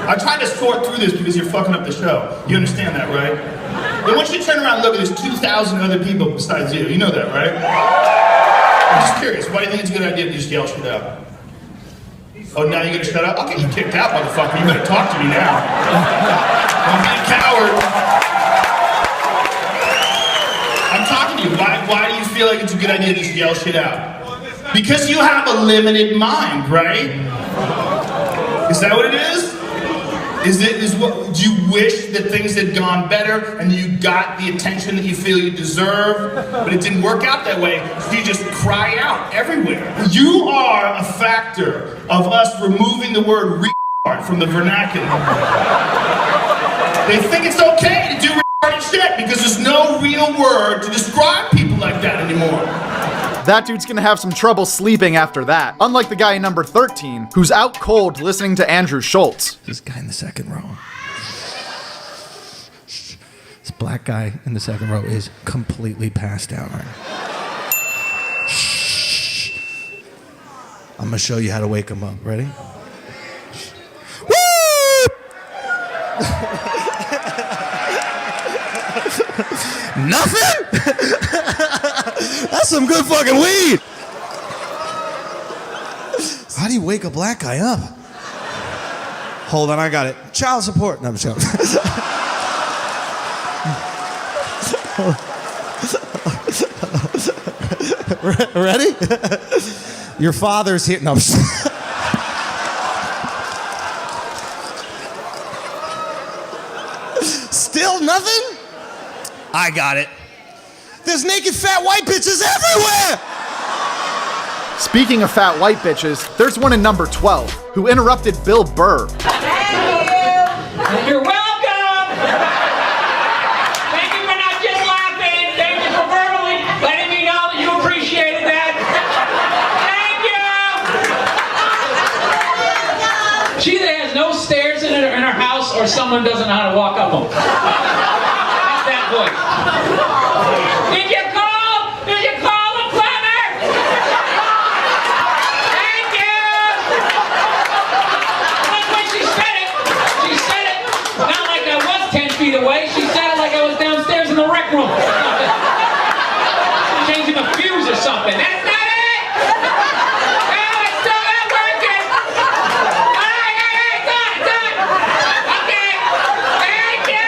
I tried to sort through this because you're fucking up the show. You understand that, right? Then once you turn around and look, there's 2,000 other people besides you. You know that, right? I'm just curious, why do you think it's a good idea to just yell shit out? Oh, now you're gonna shut up? I'll get you kicked out, motherfucker. You better talk to me now. Don't be a coward. I'm talking to you. Why do you feel like it's a good idea to just yell shit out? Because you have a limited mind, right? Is that what it is? Do you wish that things had gone better and you got the attention that you feel you deserve, but it didn't work out that way, so you just cry out everywhere? You are a factor of us removing the word retard from the vernacular. They think it's okay to do retarded shit. shit because there's no real word to describe people like that anymore. That dude's gonna have some trouble sleeping after that. Unlike the guy in number 13, who's out cold listening to Andrew Schultz. This guy in the second row. This black guy in the second row is completely passed out right now. Shh. I'm gonna show you how to wake him up. Ready? Nothing? That's some good fucking weed. How do you wake a black guy up? Hold on, I got it. Child support. No, I'm just joking. Ready? Your father's here. No, I'm just... Still nothing? I got it. There's naked fat white bitches everywhere! Speaking of fat white bitches, there's one in number 12 who interrupted Bill Burr. You're welcome! Thank you for not just laughing. Thank you for verbally letting me know that you appreciated that. Thank you! She either has no stairs in her house or someone doesn't know how to walk up them. That's that voice. Did you call? Did you call the plumber? Thank you! That's when she said it. She said it not like I was 10 feet away. She said it like I was downstairs in the rec room. Changing a fuse or something. That's not it! No, it's still not working! Hey, done! Okay! Thank you!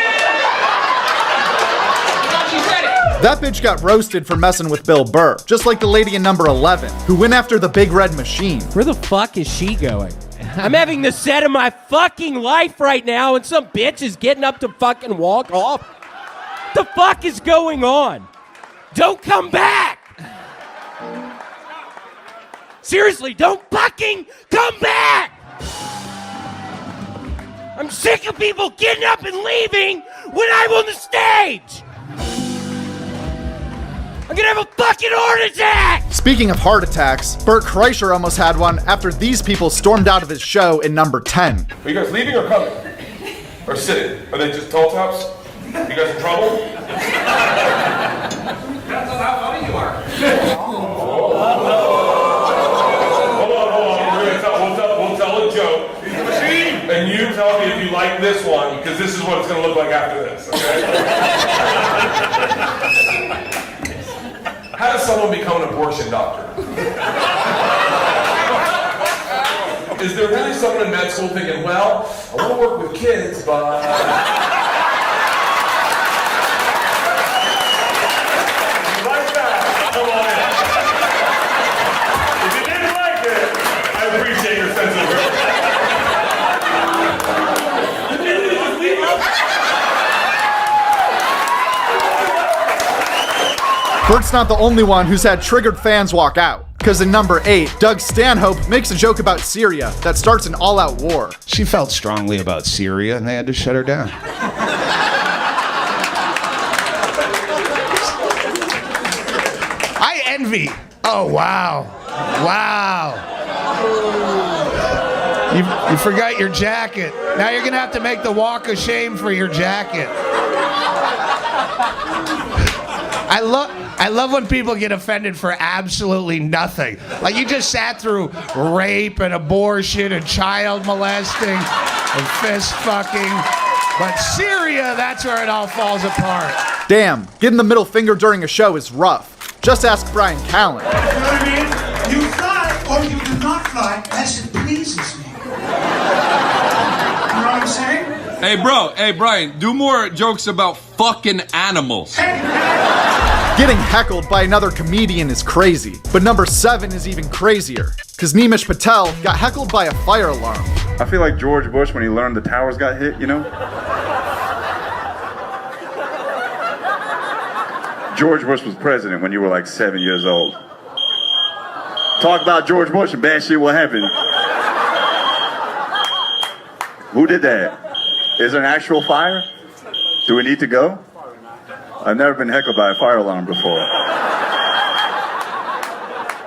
She said it. That bitch got roasted for messing with Bill Burr, just like the lady in number 11, who went after the big red machine. Where the fuck is she going? I'm having the set of my fucking life right now, and some bitch is getting up to fucking walk off. What the fuck is going on? Don't come back! Seriously, don't fucking come back! I'm sick of people getting up and leaving when I'm on the stage! I'm gonna have a fucking heart attack! Speaking of heart attacks, Bert Kreischer almost had one after these people stormed out of his show in number 10. Are you guys leaving or coming? Or sitting? Are they just tall tops? You guys in trouble? That's how funny you are. Hold on. We'll tell a joke. And you tell me if you like this one, because this is what it's going to look like after this, okay? How does someone become an abortion doctor? Is there really someone in med school thinking, well, I want to work with kids, but... You like that? Come on in. If you didn't like it, I appreciate your sense of Bert's not the only one who's had triggered fans walk out. Because in number 8, Doug Stanhope makes a joke about Syria that starts an all-out war. She felt strongly about Syria and they had to shut her down. I envy. Oh, wow. Wow. You forgot your jacket. Now you're going to have to make the walk of shame for your jacket. I love when people get offended for absolutely nothing. Like you just sat through rape and abortion and child molesting and fist fucking. But Syria, that's where it all falls apart. Damn, getting the middle finger during a show is rough. Just ask Brian Callen. You know what I mean? You fly or you do not fly as it pleases me. You know what I'm saying? Hey, Brian, do more jokes about fucking animals. Getting heckled by another comedian is crazy, but number 7 is even crazier, because Nimish Patel got heckled by a fire alarm. I feel like George Bush when he learned the towers got hit, you know? George Bush was president when you were like 7 years old. Talk about George Bush and bad shit will happen. Who did that? Is there an actual fire? Do we need to go? I've never been heckled by a fire alarm before.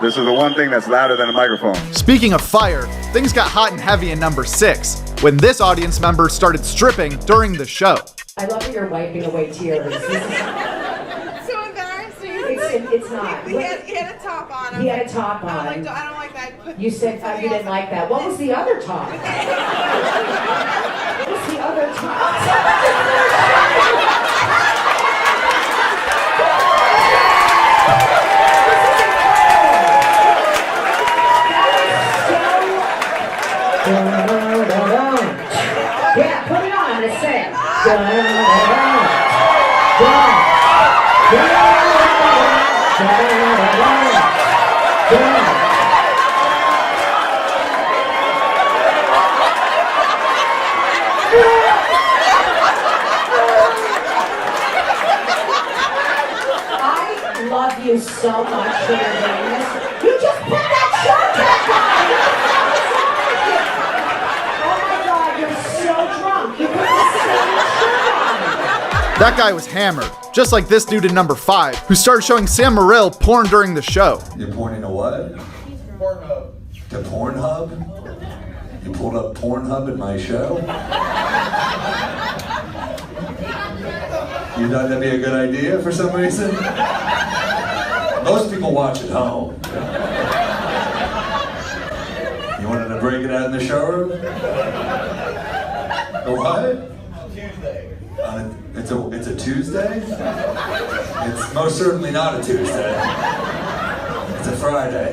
This is the one thing that's louder than a microphone. Speaking of fire, things got hot and heavy in number 6 when this audience member started stripping during the show. I love that you're wiping away tears. So embarrassing. It's not. He had a top on. He had a top on. I don't like that. You said you didn't like that. What was the other top? What was the other top? Yeah, put it on. Let's sing. I love you so much for your greatness. You just put that shirt back on. That guy was hammered, just like this dude in number 5, who started showing Sam Morril porn during the show. You're pointing to what? Pornhub. To Pornhub? You pulled up Pornhub in my show? You thought that'd be a good idea for some reason? Most people watch at home. You wanted to break it out in the showroom? The what? Tuesday. It's a Tuesday? It's most certainly not a Tuesday. It's a Friday.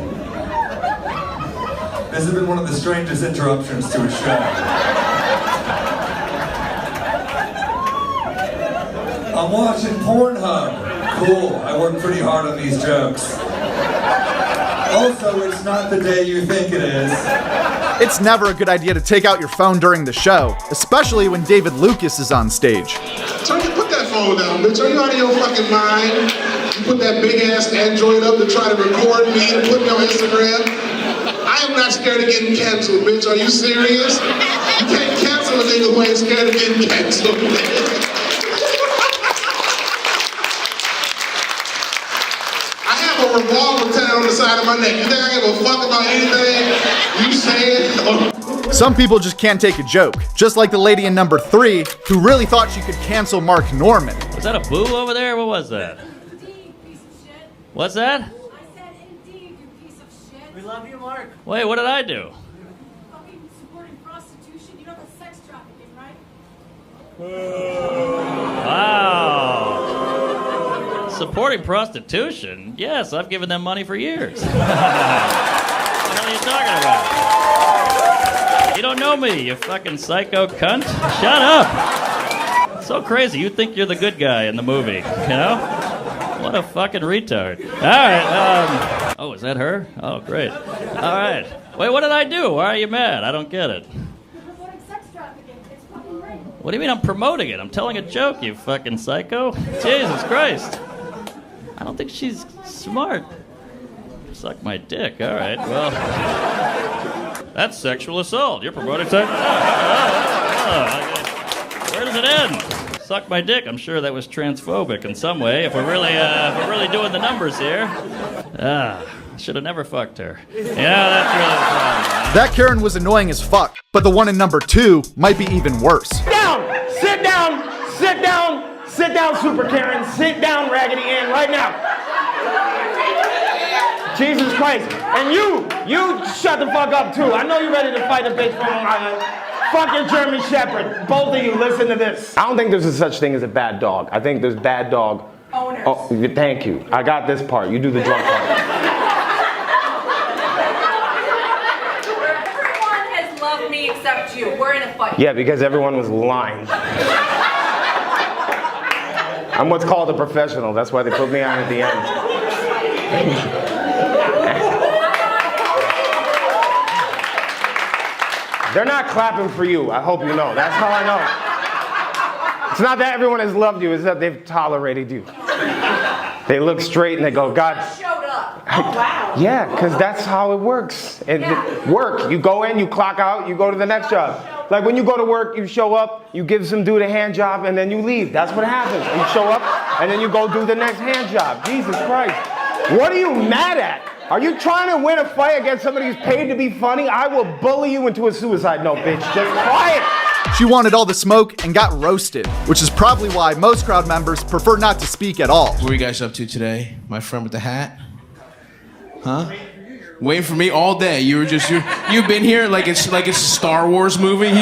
This has been one of the strangest interruptions to a show. I'm watching Pornhub. Cool, I worked pretty hard on these jokes. Also, it's not the day you think it is. It's never a good idea to take out your phone during the show, especially when David Lucas is on stage. Put that phone down, bitch. Are you out of your fucking mind? You put that big ass Android up to try to record me and put me on Instagram? I am not scared of getting canceled, bitch. Are you serious? You can't cancel a nigga who ain't scared of getting canceled. I have a revolver tatted on the side of my neck. You think I give a fuck about anything you say? Some people just can't take a joke, just like the lady in number 3, who really thought she could cancel Mark Norman. Was that a boo over there? What was that? What's that? We love you, Mark. Wait, what did I do? Fucking supporting prostitution. You know the sex trafficking, right? Wow. Supporting prostitution? Yes, I've given them money for years. What the hell are you talking about? You don't know me, you fucking psycho cunt. Shut up. So crazy. You think you're the good guy in the movie, you know? What a fucking retard. All right. Oh, is that her? Oh, great. All right. Wait, what did I do? Why are you mad? I don't get it. What do you mean I'm promoting it? I'm telling a joke, you fucking psycho. Jesus Christ. I don't think she's smart. Suck my dick. All right, well. That's sexual assault. You're promoting sex. Where does it end? Suck my dick. I'm sure that was transphobic in some way. If we're really doing the numbers here. Should have never fucked her. Yeah, that's really the problem. That Karen was annoying as fuck, but the one in number 2 might be even worse. Sit down! Sit down! Sit down, Super Karen. Sit down, Raggedy Ann, right now. Jesus Christ. And you shut the fuck up too. I know you're ready to fight a bitch from Long Island. Fuck your German Shepherd. Both of you, listen to this. I don't think there's a such thing as a bad dog. I think there's bad dog owners. Oh, thank you. I got this part. You do the drunk part. Everyone has loved me except you. We're in a fight. Yeah, because everyone was lying. I'm what's called a professional. That's why they put me on at the end. They're not clapping for you. I hope you know. That's how I know. It's not that everyone has loved you. It's that they've tolerated you. They look straight and they go, God. Showed up. Oh, wow. Yeah, because that's how it works. Work. You go in, you clock out, you go to the next job. Like when you go to work, you show up, you give some dude a hand job, and then you leave. That's what happens. You show up, and then you go do the next hand job. Jesus Christ. What are you mad at? Are you trying to win a fight against somebody who's paid to be funny? I will bully you into a suicide note, bitch. Just quiet. She wanted all the smoke and got roasted, which is probably why most crowd members prefer not to speak at all. What are you guys up to today? My friend with the hat? Huh? Waiting for me all day. You've been here like it's a Star Wars movie. He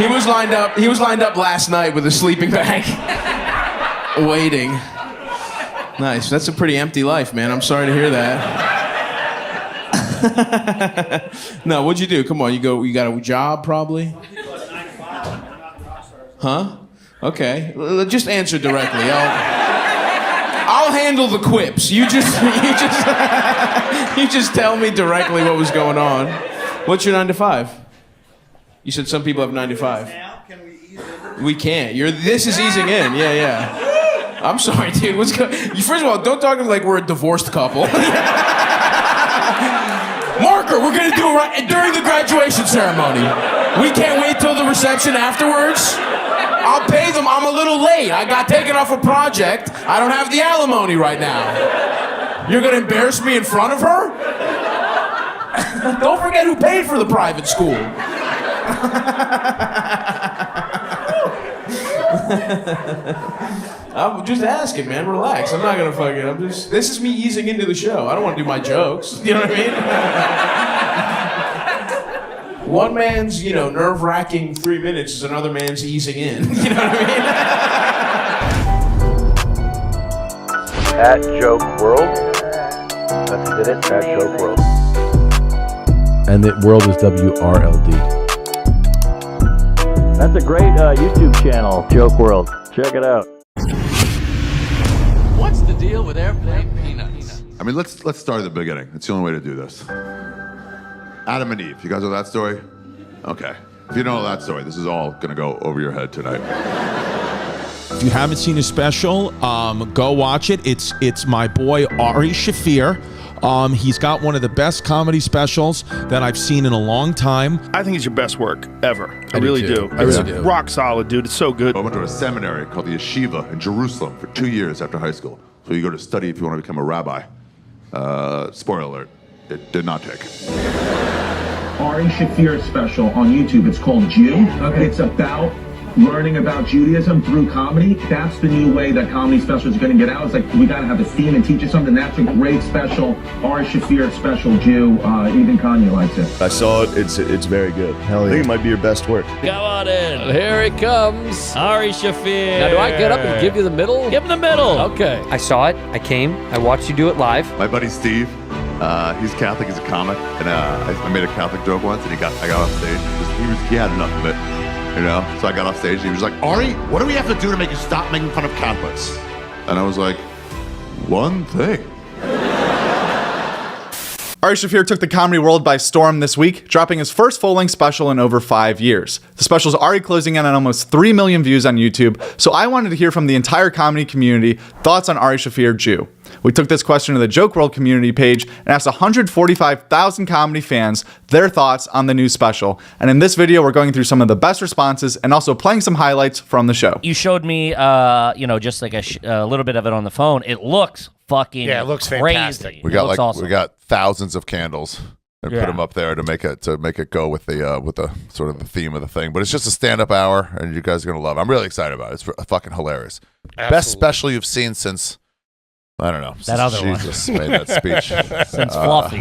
was lined up last night with a sleeping bag. Waiting. Nice. That's a pretty empty life, man. I'm sorry to hear that. No, what'd you do? Come on, you got a job probably? Huh? Okay. Just answer directly. I'll handle the quips. You just tell me directly what was going on. What's your 9 to 5? You said some people have 9 to 5. We can't. This is easing in. Yeah. I'm sorry, dude. What's going? First of all, don't talk to me like we're a divorced couple. Marker, we're gonna do it right during the graduation ceremony. We can't wait till the reception afterwards. I'll pay them. I'm a little late. I got taken off a project. I don't have the alimony right now. You're gonna embarrass me in front of her? Don't forget who paid for the private school. I'm just asking, man. Relax. I'm not gonna fucking. This is me easing into the show. I don't want to do my jokes. You know what I mean? One man's, nerve-wracking 3 minutes is another man's easing in. You know what I mean? At Joke World. That's who did it. At Joke World. And the world is WRLD. That's a great YouTube channel, Joke World. Check it out. What's the deal with airplane peanuts? I mean, let's start at the beginning. It's the only way to do this. Adam and Eve. You guys know that story? Okay. If you know that story, this is all gonna go over your head tonight. If you haven't seen his special, go watch it. It's my boy Ari Shaffir. He's got one of the best comedy specials that I've seen in a long time. I think it's your best work ever. I really do. It's rock solid, dude. It's so good. I went to a seminary called the Yeshiva in Jerusalem for 2 years after high school. So you go to study if you want to become a rabbi. Spoiler alert, it did not take. Ari Shaffir's special on YouTube. It's called Jew. Okay. It's about learning about Judaism through comedy. That's the new way that comedy specials are going to get out. It's like we got to have a theme and teach you something. That's a great special. Ari Shaffir special, Jew. Even Kanye likes it. I saw it. It's very good. Hell yeah. I think it might be your best work. Come on in. Here he comes. Ari Shaffir. Now, do I get up and give you the middle? Give him the middle. Okay. I saw it. I came. I watched you do it live. My buddy Steve, he's Catholic. He's a comic, and I made a Catholic joke once, and I got off stage. He had enough of it. So I got off stage and he was like, Ari, what do we have to do to make you stop making fun of Catholics? And I was like, one thing. Ari Shaffir took the comedy world by storm this week, dropping his first full-length special in over 5 years. The special's already closing in on almost 3 million views on YouTube, so I wanted to hear from the entire comedy community thoughts on Ari Shaffir Jew. We took this question to the Joke WRLD community page and asked 145,000 comedy fans their thoughts on the new special. And in this video, we're going through some of the best responses and also playing some highlights from the show. You showed me, just like a little bit of it on the phone. It looks fucking it looks crazy. Fantastic. We got awesome. We got thousands of candles and put them up there to make it go with the sort of the theme of the thing. But it's just a stand-up hour, and you guys are gonna love it. I'm really excited about it. It's fucking hilarious. Absolutely. Best special you've seen since. I don't know. That other Jesus made that speech. Since Fluffy.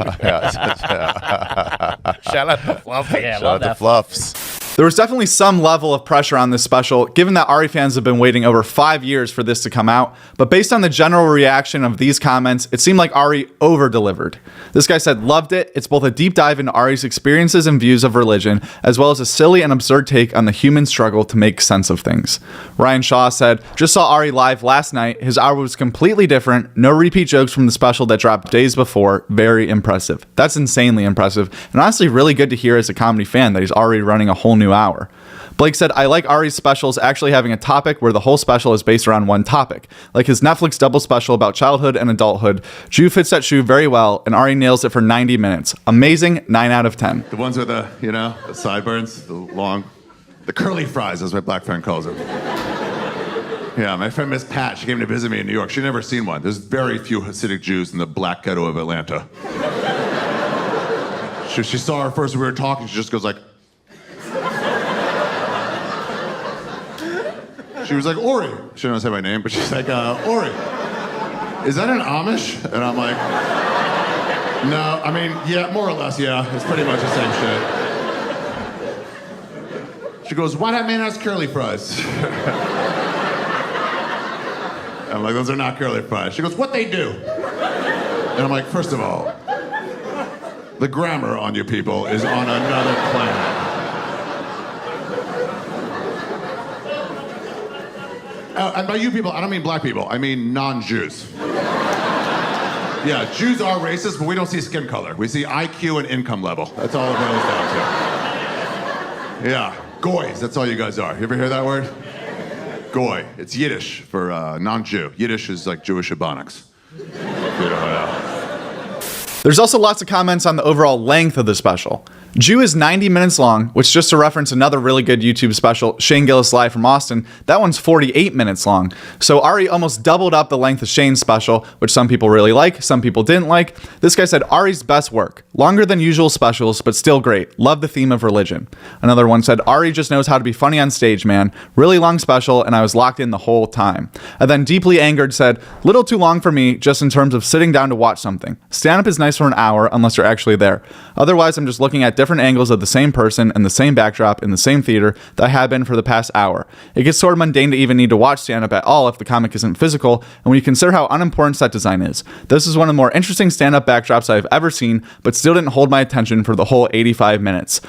Shout out to Fluffy. Yeah, Shout out to Fluffs. There was definitely some level of pressure on this special, given that Ari fans have been waiting over 5 years for this to come out. But based on the general reaction of these comments, it seemed like Ari over-delivered. This guy said, loved it. It's both a deep dive into Ari's experiences and views of religion, as well as a silly and absurd take on the human struggle to make sense of things. Ryan Shaw said, just saw Ari live last night. His hour was completely different. No repeat jokes from the special that dropped days before. Very impressive. That's insanely impressive, and honestly really good to hear as a comedy fan that he's already running a whole new hour. Blake said, I like Ari's specials actually having a topic where the whole special is based around one topic. Like his Netflix double special about childhood and adulthood. Jew fits that shoe very well, and Ari nails it for 90 minutes. Amazing, 9 out of 10. The ones with the, the sideburns, the curly fries, as my black friend calls them. Yeah, my friend Miss Pat, she came to visit me in New York. She'd never seen one. There's very few Hasidic Jews in the black ghetto of Atlanta. She saw her first, we were talking, she just goes like... She was like, Ori. She didn't say my name, but she's like, Ori, is that an Amish? And I'm like, no, I mean, yeah, more or less, yeah. It's pretty much the same shit. She goes, why that man has curly fries? I'm like, those are not curly fries. She goes, what they do? And I'm like, first of all, the grammar on you people is on another planet. And by you people, I don't mean black people, I mean non-Jews. Yeah, Jews are racist, but we don't see skin color. We see IQ and income level. That's all it boils down to. Yeah, goys, that's all you guys are. You ever hear that word? Goy. It's Yiddish for non-Jew. Yiddish is like Jewish Ebonics. There's also lots of comments on the overall length of the special. Jew is 90 minutes long, which, just to reference another really good YouTube special, Shane Gillis Live from Austin, that one's 48 minutes long. So Ari almost doubled up the length of Shane's special, which some people really like, some people didn't like. This guy said Ari's best work. Longer than usual specials, but still great. Love the theme of religion. Another one said, Ari just knows how to be funny on stage, man. Really long special, and I was locked in the whole time. And then deeply angered said, little too long for me, just in terms of sitting down to watch something. Stand-up is nice for an hour, unless you're actually there. Otherwise, I'm just looking at different angles of the same person and the same backdrop in the same theater that I have been for the past hour. It gets sort of mundane to even need to watch stand-up at all if the comic isn't physical, and when you consider how unimportant set design is. This is one of the more interesting stand-up backdrops I've ever seen, but still didn't hold my attention for the whole 85 minutes.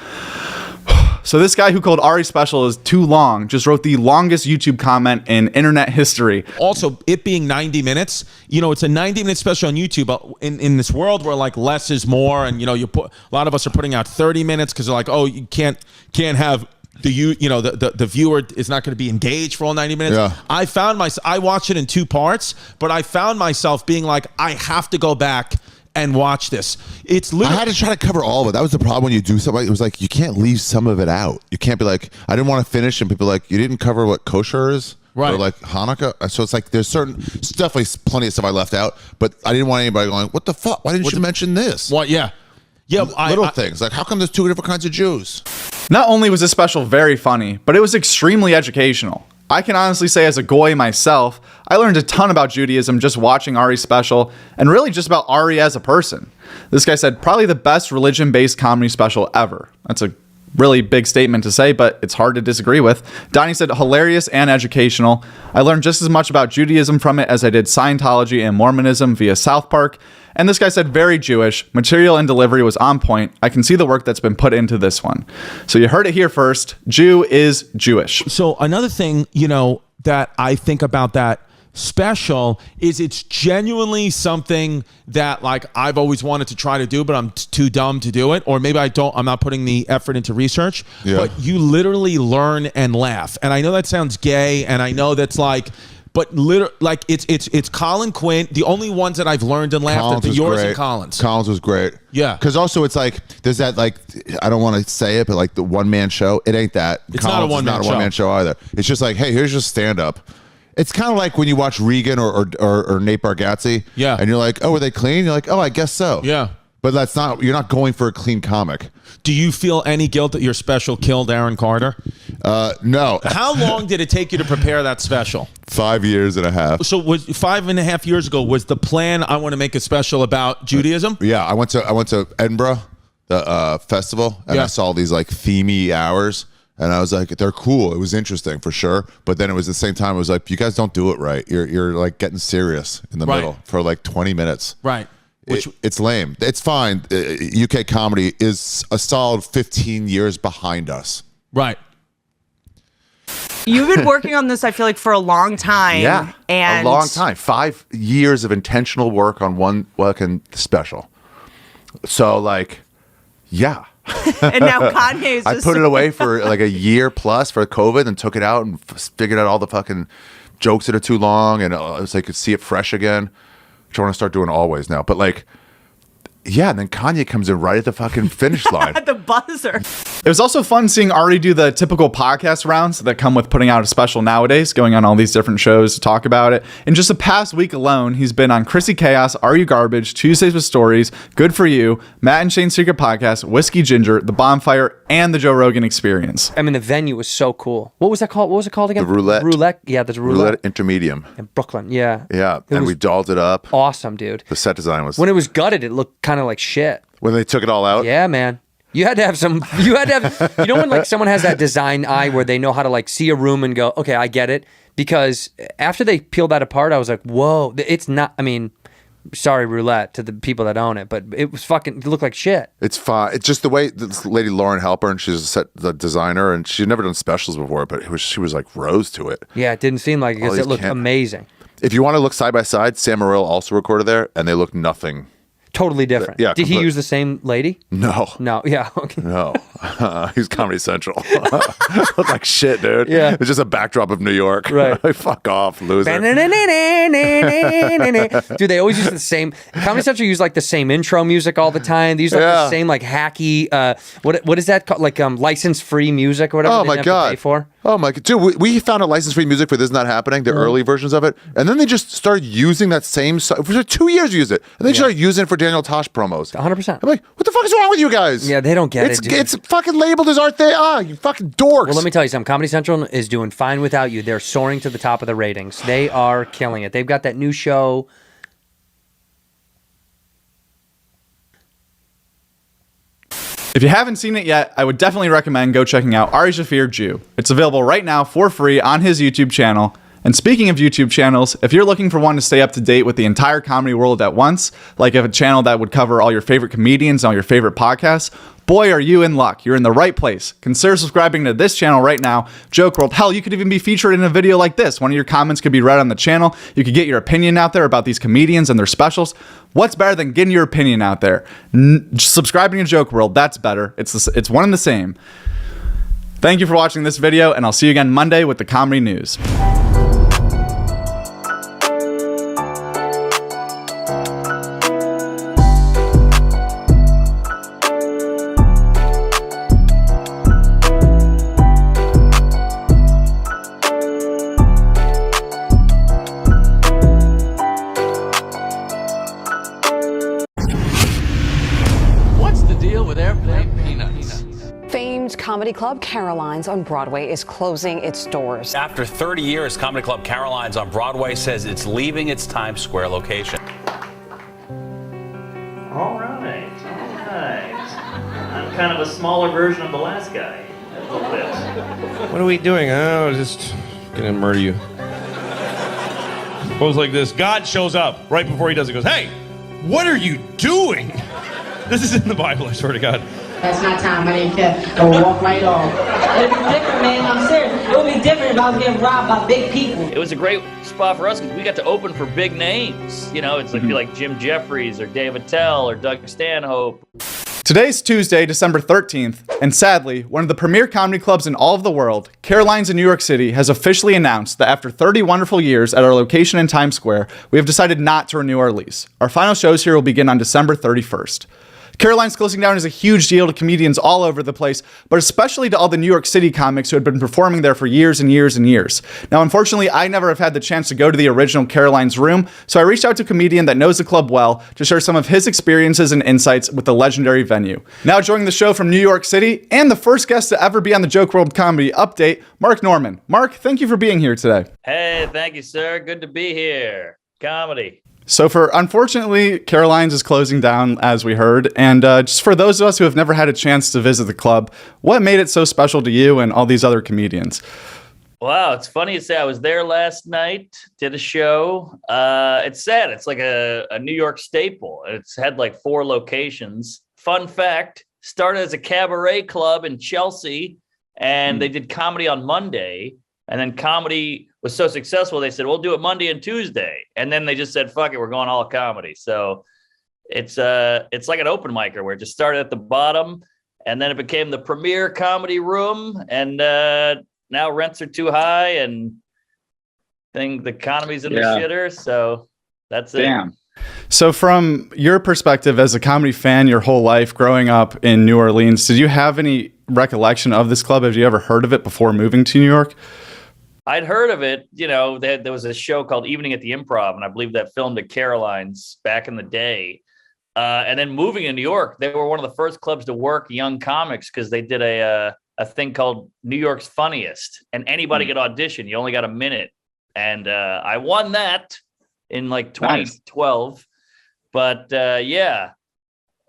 So this guy who called Ari's special is too long just wrote the longest YouTube comment in internet history. Also, it being 90 minutes, it's a 90-minute special on YouTube. But in this world where like less is more, and a lot of us are putting out 30 minutes because they're like, oh, you can't have the viewer is not going to be engaged for all 90 minutes. Yeah. I watched it in 2 parts, but I found myself being like, I have to go back and watch this. It's literally, I had to try to cover all of it. That was the problem when you do something. It was like you can't leave some of it out. You can't be like, I didn't want to finish, and people are like, you didn't cover what kosher is, right? Or like Hanukkah. So it's like there's definitely plenty of stuff I left out, but I didn't want anybody going, what the fuck? Why didn't you mention this? What? Yeah. Little things like how come there's 2 different kinds of Jews? Not only was this special very funny, but it was extremely educational. I can honestly say as a goy myself, I learned a ton about Judaism just watching Ari's special, and really just about Ari as a person. This guy said, probably the best religion-based comedy special ever. That's a really big statement to say, but it's hard to disagree with. Donnie said, hilarious and educational. I learned just as much about Judaism from it as I did Scientology and Mormonism via South Park. And this guy said, very Jewish. Material and delivery was on point. I can see the work that's been put into this one. So you heard it here first. Jew is Jewish. So another thing, that I think about that special is it's genuinely something that like I've always wanted to try to do, but I'm too dumb to do it. Or maybe I'm not putting the effort into research, but you literally learn and laugh. And I know that sounds gay, and I know that's like, but literally, like it's Colin Quinn. The only ones that I've learned and laughed at are yours and Colin's. Collins was great. Yeah. Because also it's like there's that like I don't want to say it, but like the one-man show. It ain't that. It's not a one-man show either. It's just like, hey, here's just stand-up. It's kind of like when you watch Regan or Nate Bargatze. Yeah. And you're like, oh, are they clean? You're like, oh, I guess so. Yeah. But you're not going for a clean comic. Do you feel any guilt that your special killed Aaron Carter? No. How long did it take you to prepare that special? 5 years and a half. So was 5.5 years ago, was the plan, I want to make a special about Judaism? Yeah, I went to Edinburgh, the festival, and I saw these like themey hours, and I was like, they're cool. It was interesting for sure. But then it was the same time, it was like, you guys don't do it right. You're like getting serious in the middle for like 20 minutes. Right. It's lame. It's fine. UK comedy is a solid 15 years behind us. Right. You've been working on this, I feel like, for a long time. Yeah, and a long time. 5 years of intentional work on one fucking special. So, like, yeah. And now Kanye's I just put it away for like a year plus for COVID and took it out and figured out all the fucking jokes that are too long, and so I could see it fresh again, which I want to start doing always now. But like, yeah, and then Kanye comes in right at the fucking finish line. at the buzzer. It was also fun seeing Ari do the typical podcast rounds that come with putting out a special nowadays, going on all these different shows to talk about it. In just the past week alone, he's been on Chrissy Chaos, Are You Garbage, Tuesdays with Stories, Good For You, Matt and Shane's Secret Podcast, Whiskey Ginger, The Bonfire, and The Joe Rogan Experience. I mean, the venue was so cool. What was that called? What was it called again? The Roulette. Roulette. Yeah, the Roulette Intermedium. In Brooklyn. Yeah. Yeah, and we dolled it up. Awesome, dude. The set design was... When it was gutted, it looked kind of like shit. When they took it all out? Yeah, man. You had to have some, you know when like someone has that design eye where they know how to like see a room and go, okay, I get it. Because after they peeled that apart, I was like, whoa, it's not, I mean, sorry, Roulette, to the people that own it, but it was fucking, it looked like shit. It's fine. It's just the way this lady Lauren Halpern, she's the designer, and she'd never done specials before, but she was like rose to it. Yeah, it didn't seem like it because it looked amazing. If you want to look side by side, Sam Morril also recorded there, and they look nothing. Totally different. Yeah. Did he use the same lady? No. No. Yeah. Okay. No. He's Comedy Central. Looked like shit, dude. Yeah. It's just a backdrop of New York. Right. Like, fuck off, loser. Dude, they always use the same. Comedy Central use like the same intro music all the time. They use like the same like hacky. What is that called? Like license free music or whatever. Oh they my didn't have god. to pay for. Oh my god, dude. We found a license free music for This Is Not Happening, the early versions of it, and then they just started using that same song for 2 years. We used it, and they started using it for Daniel Tosh promos. 100%. I'm like, what the fuck is wrong with you guys? Yeah, they don't get it. Dude. It's fucking labeled as art. You fucking dorks. Well, let me tell you something. Comedy Central is doing fine without you. They're soaring to the top of the ratings. They are killing it. They've got that new show. If you haven't seen it yet, I would definitely recommend go checking out Ari Shaffir Jew. It's available right now for free on his YouTube channel. And speaking of YouTube channels, if you're looking for one to stay up to date with the entire comedy world at once, like a channel that would cover all your favorite comedians and all your favorite podcasts, boy, are you in luck. You're in the right place. Consider subscribing to this channel right now, Joke WRLD. Hell, you could even be featured in a video like this. One of your comments could be read on the channel. You could get your opinion out there about these comedians and their specials. What's better than getting your opinion out there? Subscribing to Joke WRLD, that's better. It's one and the same. Thank you for watching this video, and I'll see you again Monday with the comedy news. Comedy Club Caroline's on Broadway is closing its doors. After 30 years, Comedy Club Caroline's on Broadway says it's leaving its Times Square location. All right. I'm kind of a smaller version of the last guy. A little bit. What are we doing? Oh, just gonna murder you. Goes like this. God shows up right before he does it. Goes, hey, what are you doing? This is in the Bible, I swear to God. That's my time. I didn't care. I would walk right off. It'd be different, man. I'm serious. It would be different if I was getting robbed by big people. It was a great spot for us because we got to open for big names. You know, it's like Jim Jeffries or Dave Attell or Doug Stanhope. Today's Tuesday, December 13th, and sadly, one of the premier comedy clubs in all of the world, Caroline's in New York City, has officially announced that after 30 wonderful years at our location in Times Square, we have decided not to renew our lease. Our final shows here will begin on December 31st. Caroline's closing down is a huge deal to comedians all over the place, but especially to all the New York City comics who had been performing there for years and years and years. Now, unfortunately, I never have had the chance to go to the original Caroline's room, so I reached out to a comedian that knows the club well to share some of his experiences and insights with the legendary venue. Now joining the show from New York City, and the first guest to ever be on the Joke WRLD Comedy Update, Mark Norman. Mark, thank you for being here today. Hey, thank you, sir. Good to be here. Comedy. So unfortunately, Caroline's is closing down, as we heard. And just for those of us who have never had a chance to visit the club, what made it so special to you and all these other comedians? Wow, it's funny to say I was there last night, did a show. It's sad. It's like a New York staple. It's had like 4 locations. Fun fact, started as a cabaret club in Chelsea, and they did comedy on Monday. And then comedy was so successful, they said, we'll do it Monday and Tuesday. And then they just said, fuck it, we're going all comedy. So it's like an open micer where it just started at the bottom And then it became the premier comedy room. And now rents are too high and the economy's in the shitter. So that's it. Damn. So from your perspective as a comedy fan your whole life growing up in New Orleans, did you have any recollection of this club? Have you ever heard of it before moving to New York? I'd heard of it. You know, there was a show called Evening at the Improv, and I believe that filmed at Caroline's back in the day. And then moving to New York, they were one of the first clubs to work young comics because they did a thing called New York's Funniest, and anybody could audition. You only got a minute. And I won that in like 2012. Nice. But yeah,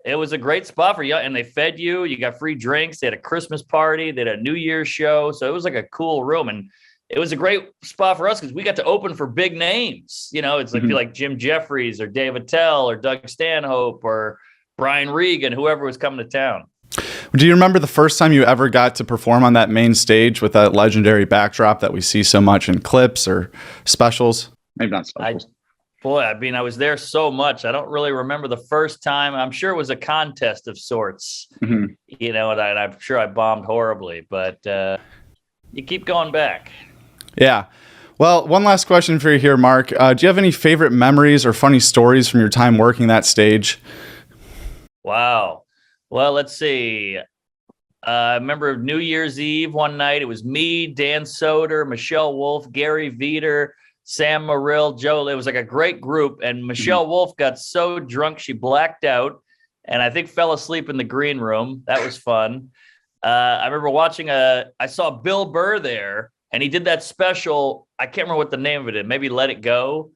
it was a great spot for you. And they fed you. You got free drinks. They had a Christmas party. They had a New Year's show. So it was like a cool room. And it was a great spot for us because we got to open for big names. You know, it's like Jim Jeffries or Dave Attell or Doug Stanhope or Brian Regan, whoever was coming to town. Do you remember the first time you ever got to perform on that main stage with that legendary backdrop that we see so much in clips or specials? Maybe not specials. I was there so much. I don't really remember the first time. I'm sure it was a contest of sorts, you know, and I'm sure I bombed horribly, but you keep going back. Yeah. Well, one last question for you here, Mark. Do you have any favorite memories or funny stories from your time working that stage? Wow. Well, let's see. I remember New Year's Eve one night. It was me, Dan Soder, Michelle Wolf, Gary Veeder, Sam Morrill, Joe. It was like a great group. And Michelle Wolf got so drunk she blacked out and I think fell asleep in the green room. That was fun. I remember watching I saw Bill Burr there and he did that special. I can't remember what the name of it is. Maybe Let It Go.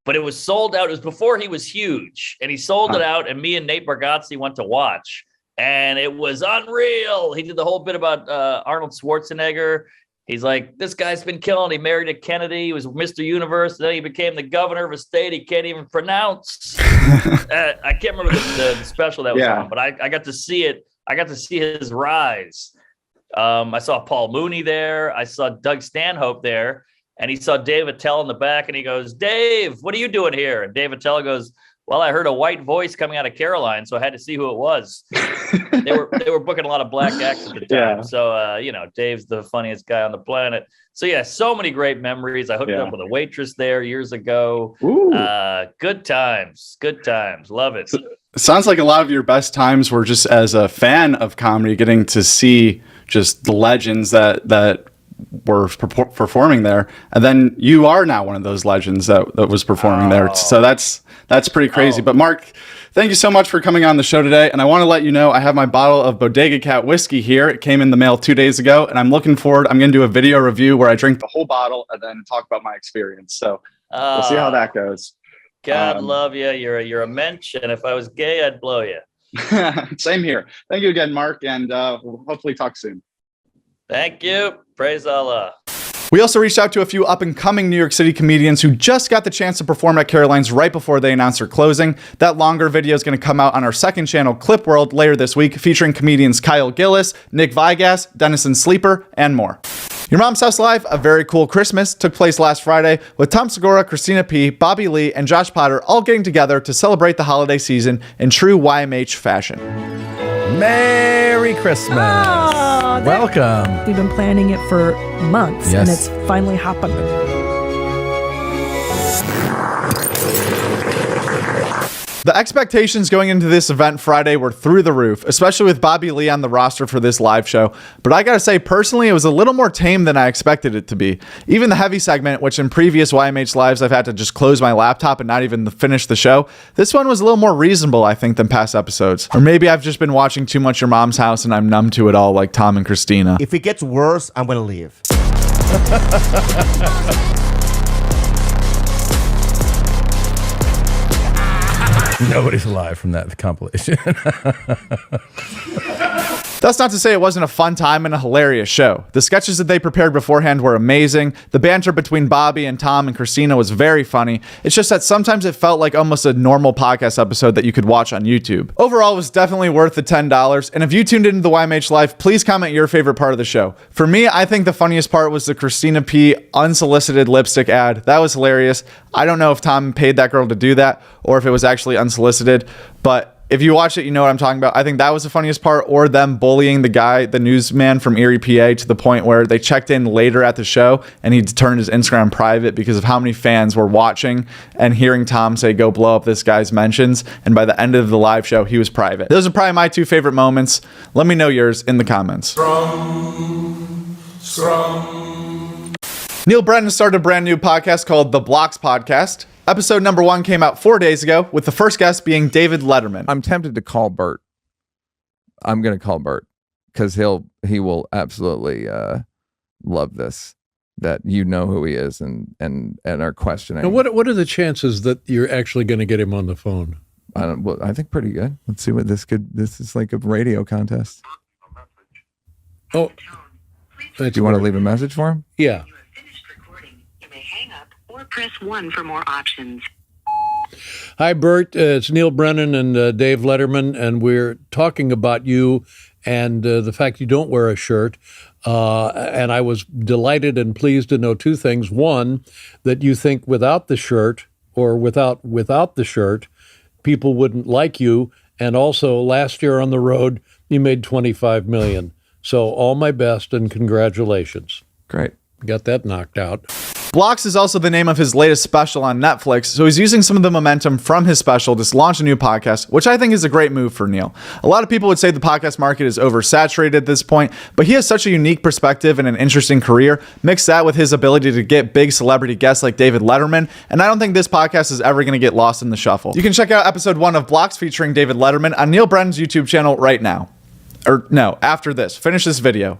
But it was sold out. It was before he was huge. And he sold it out. And me and Nate Bargatze went to watch. And it was unreal. He did the whole bit about Arnold Schwarzenegger. He's like, this guy's been killing. He married a Kennedy. He was Mr. Universe. And then he became the governor of a state he can't even pronounce. I can't remember the special that was on, but I got to see it. I got to see his rise. I saw Paul Mooney there. I saw Doug Stanhope there. And he saw Dave Attell in the back. And he goes, Dave, what are you doing here? And Dave Attell goes, well, I heard a white voice coming out of Caroline, so I had to see who it was. They were booking a lot of black acts at the time. Yeah. So, you know, Dave's the funniest guy on the planet. So, yeah, so many great memories. I hooked up with a waitress there years ago. Good times. Good times. Love it. It sounds like a lot of your best times were just as a fan of comedy, getting to see just the legends that were performing there. And then you are now one of those legends that was performing there. So that's pretty crazy. But Mark, thank you so much for coming on the show today. And I want to let you know I have my bottle of Bodega Cat whiskey here. It came in the mail 2 days ago, and I'm looking forward. I'm going to do a video review where I drink the whole bottle and then talk about my experience. So we'll see how that goes. God love you. You're a mensch, and if I was gay, I'd blow you. Same here. Thank you again, Mark, and we'll hopefully talk soon. Thank you. Praise Allah. We also reached out to a few up-and-coming New York City comedians who just got the chance to perform at Caroline's right before they announced their closing. That longer video is going to come out on our second channel, Clip World, later this week, featuring comedians Kyle Gillis, Nick Vigas, Dennison Sleeper, and more. Your Mom's House Live, a very cool Christmas, took place last Friday with Tom Segura, Christina P., Bobby Lee, and Josh Potter all getting together to celebrate the holiday season in true YMH fashion. Merry Christmas. Welcome. We've been planning it for months, and it's finally happened. The expectations going into this event Friday were through the roof, especially with Bobby Lee on the roster for this live show. But I gotta say, personally, it was a little more tame than I expected it to be. Even the heavy segment, which in previous YMH lives I've had to just close my laptop and not even finish the show, this one was a little more reasonable, I think, than past episodes. Or maybe I've just been watching too much Your Mom's House and I'm numb to it all like Tom and Christina. If it gets worse, I'm gonna leave. Nobody's alive from that compilation. That's not to say it wasn't a fun time and a hilarious show. The sketches that they prepared beforehand were amazing. The banter between Bobby and Tom and Christina was very funny. It's just that sometimes it felt like almost a normal podcast episode that you could watch on YouTube. Overall, it was definitely worth the $10. And if you tuned into the YMH Live, please comment your favorite part of the show. For me, I think the funniest part was the Christina P. unsolicited lipstick ad. That was hilarious. I don't know if Tom paid that girl to do that or if it was actually unsolicited, but If you watch it, you know what I'm talking about. I think that was the funniest part, or them bullying the guy, the newsman from Erie, PA, to the point where they checked in later at the show and he turned his Instagram private because of how many fans were watching and hearing Tom say, go blow up this guy's mentions. And by the end of the live show, he was private. Those are probably my 2 favorite moments. Let me know yours in the comments. Neil Brennan started a brand new podcast called The Blocks Podcast. Episode number 1 came out 4 days ago, with the first guest being David Letterman. I'm tempted to call Bert. I'm going to call Bert because he will absolutely love this, that you know who he is and are questioning. And what are the chances that you're actually going to get him on the phone? I think pretty good. Let's see what this is like a radio contest. Oh, do you want to leave a message for him? Yeah. Press 1 for more options. Hi, Bert. It's Neil Brennan and Dave Letterman, and we're talking about you and the fact you don't wear a shirt. And I was delighted and pleased to know 2 things. One, that you think without the shirt or without the shirt, people wouldn't like you. And also, last year on the road, you made $25 million. So all my best and congratulations. Great. Got that knocked out. Blocks is also the name of his latest special on Netflix, so he's using some of the momentum from his special to launch a new podcast, which I think is a great move for Neil. A lot of people would say the podcast market is oversaturated at this point, but he has such a unique perspective and an interesting career. Mix that with his ability to get big celebrity guests like David Letterman, and I don't think this podcast is ever going to get lost in the shuffle. You can check out episode 1 of Blocks featuring David Letterman on Neil Brennan's YouTube channel right now. Or no, after this. Finish this video.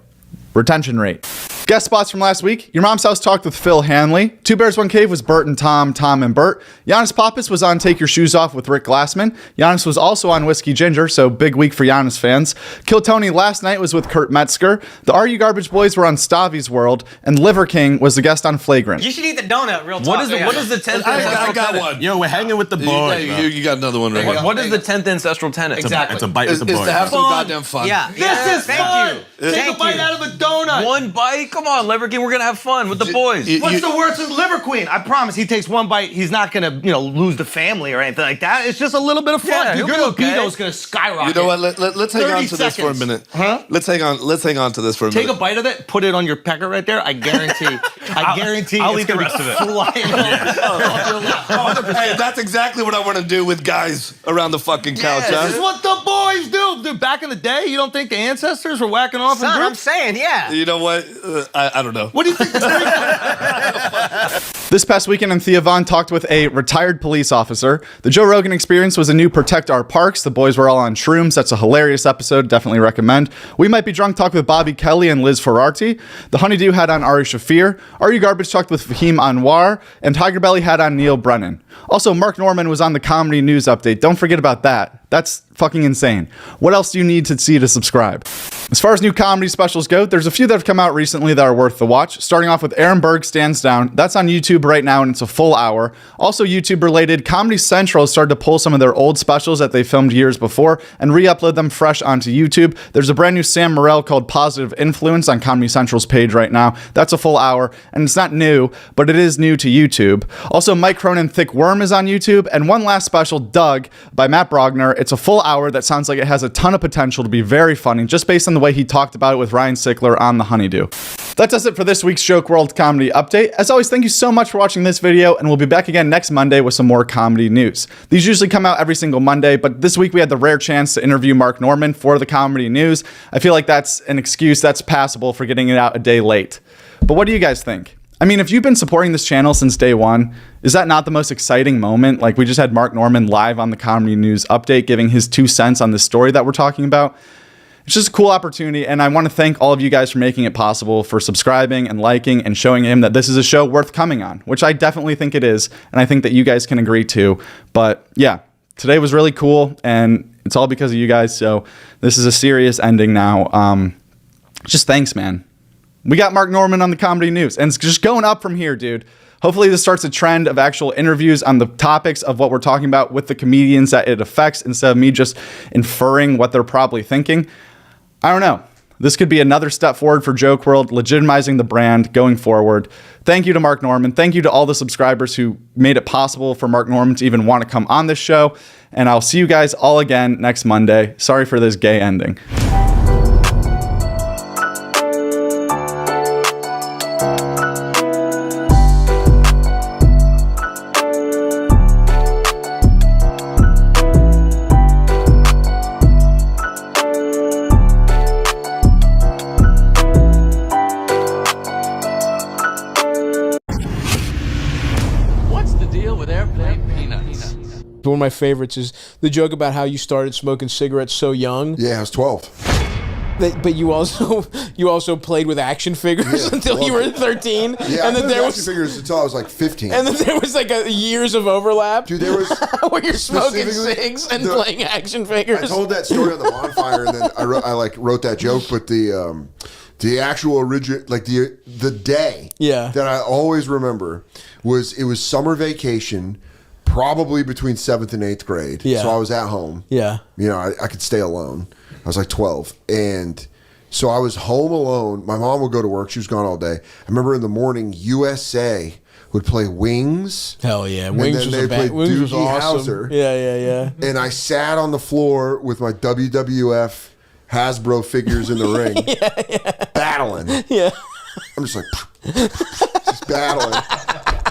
Retention rate. Guest spots from last week. Your Mom's House talked with Phil Hanley. Two Bears, One Cave was Bert and Tom, Tom and Bert. Giannis Pappas was on Take Your Shoes Off with Rick Glassman. Giannis was also on Whiskey Ginger, so big week for Giannis fans. Kill Tony last night was with Kurt Metzger. The Are You Garbage Boys were on Stavi's World, and Liver King was the guest on Flagrant. You should eat the donut, real talk. What is the 10th I got one. Yo, we're hanging with the boys. You got another one right here. What is the 10th ancestral tenet? Exactly. It's a bite with the boys. It's to have some goddamn fun. Yeah. This is fun. Take a bite out of a donut. One bite? Come on, Liver King. We're going to have fun with the boys. What's the worst of Liver Queen? I promise he takes one bite, he's not going to, lose the family or anything like that. It's just a little bit of fun. Yeah, Dude, your libido's going to skyrocket. You know what? Let's hang on to this for a minute. Huh? Let's hang on to this for a minute. Take a bite of it, put it on your pecker right there. I guarantee. I'll eat the rest of it. Hey, that's exactly what I want to do with guys around the fucking couch. This is what the boys do. Dude, back in the day, you don't think the ancestors were whacking off in groups? I'm saying, yeah. You know what? I don't know. What do you think? This past weekend, Thea Vaughn talked with a retired police officer. The Joe Rogan Experience was a new Protect Our Parks. The boys were all on shrooms. That's a hilarious episode. Definitely recommend. We Might Be Drunk talked with Bobby Kelly and Liz Ferrarti. The Honeydew had on Ari Shafir. Are You Garbage talked with Fahim Anwar. And Tiger Belly had on Neil Brennan. Also, Mark Norman was on the Comedy News Update. Don't forget about that. That's fucking insane. What else do you need to see to subscribe? As far as new comedy specials go, there's a few that have come out recently that are worth the watch. Starting off with Aaron Berg Stands Down. That's on YouTube right now, and it's a full hour. Also YouTube related, Comedy Central has started to pull some of their old specials that they filmed years before and re-upload them fresh onto YouTube. There's a brand new Sam Morril called Positive Influence on Comedy Central's page right now. That's a full hour, and it's not new, but it is new to YouTube. Also, Mike Cronin Thick Worm is on YouTube, and one last special, Doug, by Matt Brogner. It's a full hour that sounds like it has a ton of potential to be very funny, just based on the way he talked about it with Ryan Sickler on The Honeydew. That does it for this week's Joke WRLD Comedy Update. As always, thank you so much for watching this video, and we'll be back again next Monday with some more comedy news. These usually come out every single Monday, but this week we had the rare chance to interview Mark Norman for the Comedy News. I feel like that's an excuse that's passable for getting it out a day late. But what do you guys think? I mean, if you've been supporting this channel since day one, is that not the most exciting moment? Like, we just had Mark Norman live on the Comedy News Update giving his 2 cents on this story that we're talking about. It's just a cool opportunity, and I want to thank all of you guys for making it possible, for subscribing and liking and showing him that this is a show worth coming on, which I definitely think it is, and I think that you guys can agree to. But yeah, today was really cool, and it's all because of you guys, so this is a serious ending now. Just thanks, man. We got Mark Norman on the Comedy News, and it's just going up from here, dude. Hopefully this starts a trend of actual interviews on the topics of what we're talking about with the comedians that it affects, instead of me just inferring what they're probably thinking. I don't know. This could be another step forward for Joke World, legitimizing the brand going forward. Thank you to Mark Norman. Thank you to all the subscribers who made it possible for Mark Norman to even want to come on this show. And I'll see you guys all again next Monday. Sorry for this gay ending. One of my favorites is the joke about how you started smoking cigarettes so young. Yeah, I was 12. But you also played with action figures until you were 13. Yeah, and then there was action figures until I was like 15. And then there was like years of overlap. Dude, there was where you're smoking cigs and playing action figures. I told that story on the bonfire, and then I wrote that joke, but the actual original, like the day that I always remember was summer vacation. Probably between 7th and 8th grade. Yeah. So I was at home. Yeah. You know, I could stay alone. I was like 12. And so I was home alone. My mom would go to work. She was gone all day. I remember in the morning, USA would play Wings. Hell yeah. Wings was awesome. Yeah. And I sat on the floor with my WWF Hasbro figures in the ring. Battling. Yeah. I'm just like, just battling.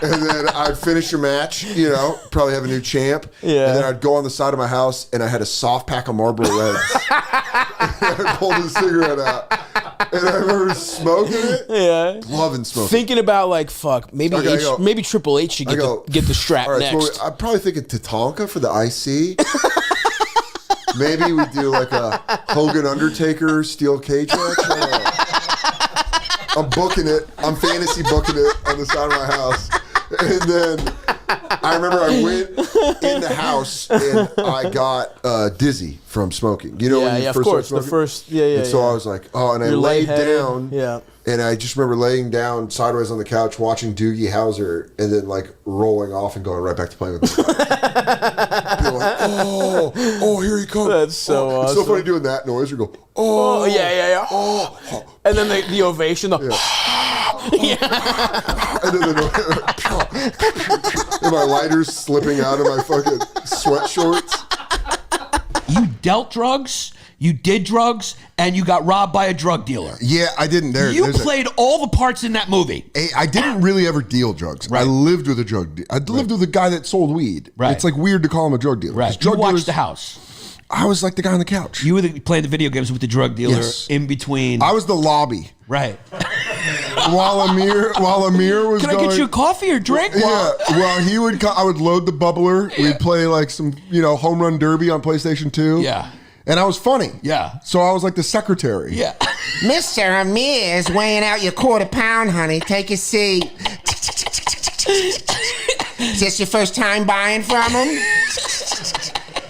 And then I'd finish a match, you know, probably have a new champ. Yeah. And then I'd go on the side of my house and I had a soft pack of Marlboro Reds. And I pulled a cigarette out. And I remember smoking it. Yeah. Loving smoking. Thinking about like, fuck, maybe maybe Triple H should get the strap all right, next. So I'm probably thinking Tatanka for the IC. Maybe we do like a Hogan Undertaker steel cage match. I'm booking it. I'm fantasy booking it on the side of my house. And then I remember I went in the house and I got dizzy from smoking. You know, when you first started smoking? The first, and so I was like, oh, and I laid down. Yeah. And I just remember laying down sideways on the couch watching Doogie Howser and then like rolling off and going right back to playing with the People like, oh, here he comes. That's so awesome. It's so funny doing that noise. You go, oh, yeah. Oh. And then the ovation, and then and my lighter's slipping out of my fucking sweat shorts. You dealt drugs, you did drugs, and you got robbed by a drug dealer. Yeah, I didn't. You played all the parts in that movie. I didn't really ever deal drugs. Right. I lived with a drug dealer. I lived with a guy that sold weed. Right. It's like weird to call him a drug dealer. Right. You watched the house. I was like the guy on the couch. You were playing the video games with the drug dealer in between. I was the lobby. Right. While Amir was Can I get you a coffee or drink? Yeah. Well, he would. I would load the bubbler. We'd play like some, home run derby on PlayStation 2. Yeah. And I was funny. Yeah. So I was like the secretary. Yeah. Mr. Amir is weighing out your £1/4, honey. Take a seat. Is this your first time buying from him?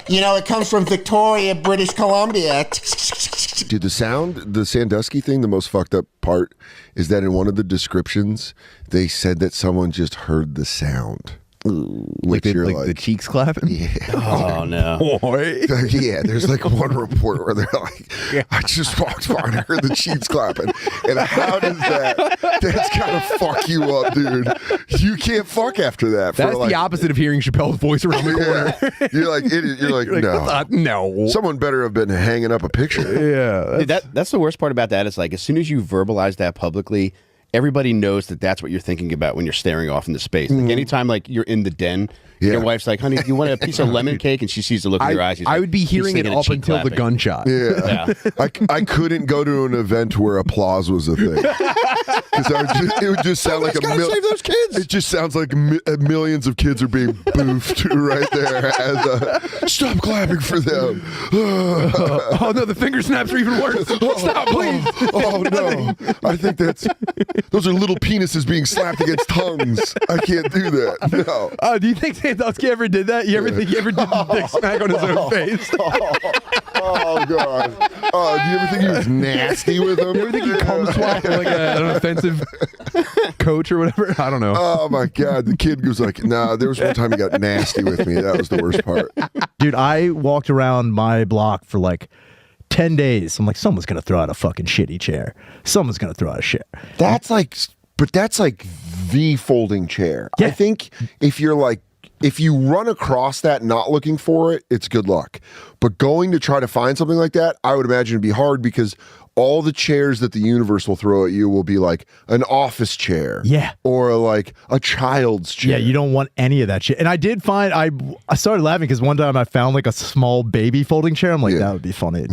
You know, it comes from Victoria, British Columbia. Dude, the Sandusky thing, the most fucked up part is that in one of the descriptions, they said that someone just heard the sound. Like the cheeks clapping? Yeah. Oh, no. Boy. Yeah, there's like one report where they're like, I just walked by and I heard the cheeks clapping. And how does that's gotta fuck you up, dude. You can't fuck after that. That's the opposite of hearing Chappelle's voice around the corner. You're like, no. Someone better have been hanging up a picture. Yeah. Dude, that's the worst part about that is like, as soon as you verbalize that publicly, everybody knows that that's what you're thinking about when you're staring off into space. Like anytime like you're in the den, your wife's like, honey, do you want a piece of lemon cake? And she sees the look in your eyes. I would be hearing it up until the gunshot. Yeah. I couldn't go to an event where applause was a thing. Because it would just sound like save those kids. It just sounds like millions of kids are being boofed right there. As stop clapping for them. Oh no, the finger snaps are even worse. Stop, please. Oh no, I think those are little penises being slapped against tongues. I can't do that. No. Do you think Sandusky ever did that? You ever think he ever did the dick smack on his own face? Oh god. Do you ever think he was nasty with him? You ever think he cum swapped like an offensive coach or whatever? I don't know. Oh my god, the kid was like, nah, there was one time he got nasty with me. That was the worst part. Dude, I walked around my block for like 10 days. I'm like, someone's going to throw out a fucking shitty chair. Someone's going to throw out a chair. That's like the folding chair. Yeah. I think if you run across that not looking for it, it's good luck. But going to try to find something like that, I would imagine it'd be hard because all the chairs that the universe will throw at you will be like an office chair. Yeah. Or like a child's chair. Yeah, you don't want any of that shit. And I did find, I started laughing because one time I found like a small baby folding chair. I'm like, that would be funny.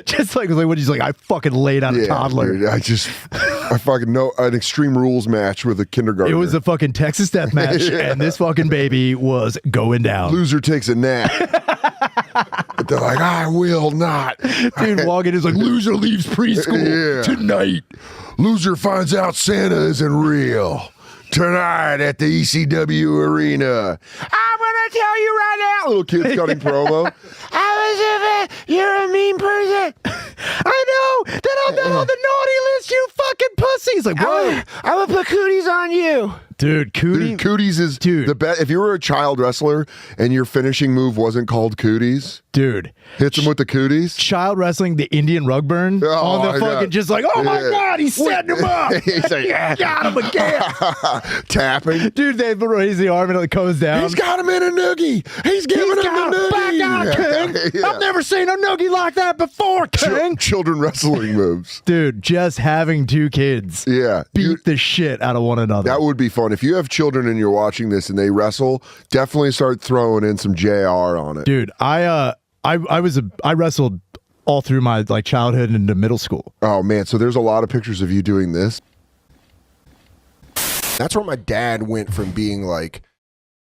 Just like what he's like, I fucking laid out a toddler. Dude, I fucking know an Extreme Rules match with a kindergartner. It was a fucking Texas death match, and this fucking baby was going down. Loser takes a nap. But they're like, I will not. Dude, walking is like, loser leaves preschool tonight. Loser finds out Santa isn't real. Tonight at the ECW arena. I'm gonna tell you right now. Little kids cutting promo. You're a mean person. I know that I'm not on the naughty list, you fucking pussy. He's like, whoa. I'm gonna put cooties on you. Dude, cooties is the best. If you were a child wrestler and your finishing move wasn't called cooties, dude, hits him with the cooties. Child wrestling, the Indian rug burn on the fucking, just like, oh my God, he's setting him up. He's like, got him again. Tapping. Dude, they raise the arm and it goes down. He's got him in a noogie. He's giving him a noogie. Back out, King. I've never seen a noogie like that before, King. Children wrestling moves. Dude, just having two kids beat the shit out of one another. That would be fun. If you have children and you're watching this and they wrestle, definitely start throwing in some JR on it. Dude, I wrestled all through my like childhood and into middle school. Oh man, so there's a lot of pictures of you doing this. That's where my dad went from being like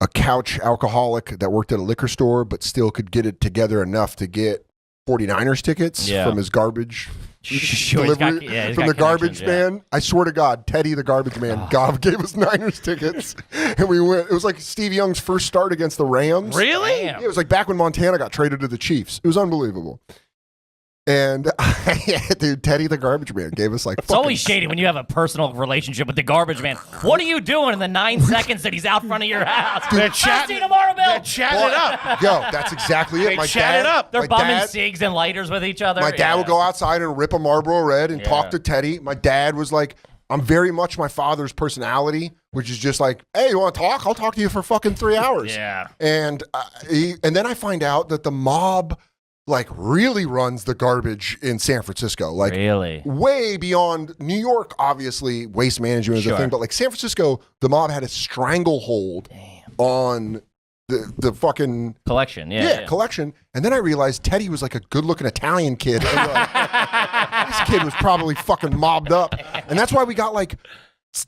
a couch alcoholic that worked at a liquor store but still could get it together enough to get 49ers tickets from his garbage delivery from the garbage man. I swear to God, Teddy the garbage man gave us Niners tickets, and we went. It was like Steve Young's first start against the Rams. Really? Yeah, it was like back when Montana got traded to the Chiefs. It was unbelievable. And dude, Teddy the garbage man gave us like. It's always shady when you have a personal relationship with the garbage man. What are you doing in the 9 seconds that he's out front of your house? They're I'll see you tomorrow, Bill. They're chatting it up. Yo, that's exactly it. They chat it up. They're bumming cigs and lighters with each other. My dad would go outside and rip a Marlboro Red and talk to Teddy. My dad was like, I'm very much my father's personality, which is just like, hey, you want to talk? I'll talk to you for fucking 3 hours. Yeah. And then I find out that the mob like really runs the garbage in San Francisco. Like really? Way beyond New York, obviously, waste management is a thing. But like San Francisco, the mob had a stranglehold on the fucking collection. Collection. And then I realized Teddy was like a good-looking Italian kid. And like, this kid was probably fucking mobbed up. And that's why we got like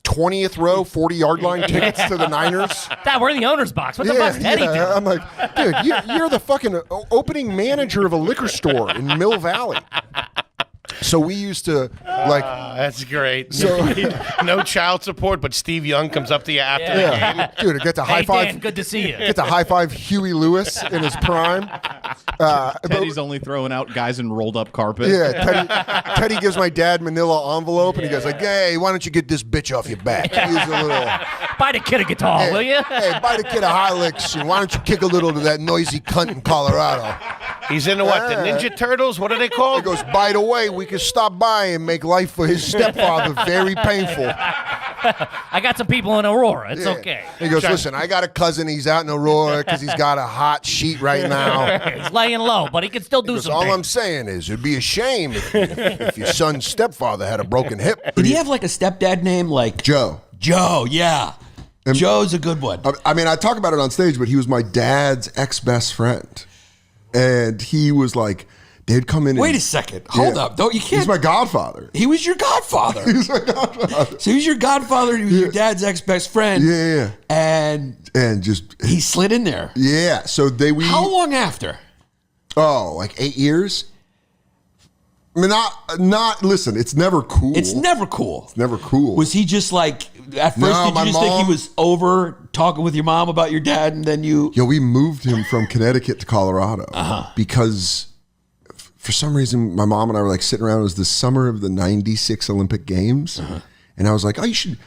20th row, 40-yard line tickets to the Niners. Dad, we're in the owner's box. What the fuck's Teddy doing? I'm like, dude, you're the fucking opening manager of a liquor store in Mill Valley. So we used to like. That's great. So no child support, but Steve Young comes up to you after the game. Dude, get to high five. Dan, good to see you. Get to high five Huey Lewis in his prime. Teddy's only throwing out guys in rolled up carpet. Yeah, Teddy gives my dad manila envelope, and he goes like, "Hey, why don't you get this bitch off your back? Here's a little. Buy the kid a guitar, will you? Hey, buy the kid a Hilux, and why don't you kick a little to that noisy cunt in Colorado?" He's into what? The Ninja Turtles? What are they called? He goes, by the way, we could stop by and make life for his stepfather very painful. I got some people in Aurora. It's okay. He goes, listen, I got a cousin. He's out in Aurora because he's got a hot sheet right now. He's laying low, but he can still do something. All I'm saying is it'd be a shame if your son's stepfather had a broken hip. Did he have like a stepdad name like Joe? Joe, yeah. And Joe's a good one. I mean, I talk about it on stage, but he was my dad's ex-best friend. And he was like, they'd come in. Wait a second. Hold up. Don't you can't. He's my godfather. He was your godfather. He was my godfather. So he was your godfather. He was your dad's ex-best friend. Yeah. And just he slid in there. Yeah. So How long after? Oh, like 8 years. I mean, not. Listen, it's never cool. It's never cool. It's never cool. Was he just like at first? No, did you just think he was over talking with your mom about your dad, and then you? Yeah, we moved him from Connecticut to Colorado because for some reason my mom and I were like sitting around. It was the summer of the '96 Olympic Games, and I was like, "Oh, you should."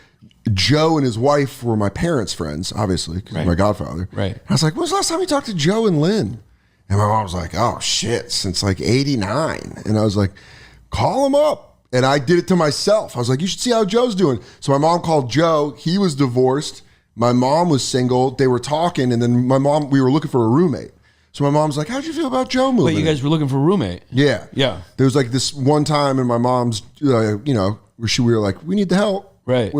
Joe and his wife were my parents' friends, obviously, because my godfather. Right. And I was like, "When was the last time you talked to Joe and Lynn?" And my mom was like, oh shit, since like 89. And I was like, call him up. And I did it to myself. I was like, you should see how Joe's doing. So my mom called Joe. He was divorced. My mom was single. They were talking. And then we were looking for a roommate. So my mom's like, how'd you feel about Joe moving? Wait, you guys were looking for a roommate? Yeah. Yeah. There was like this one time in my mom's, where we were like, we need the help. Right.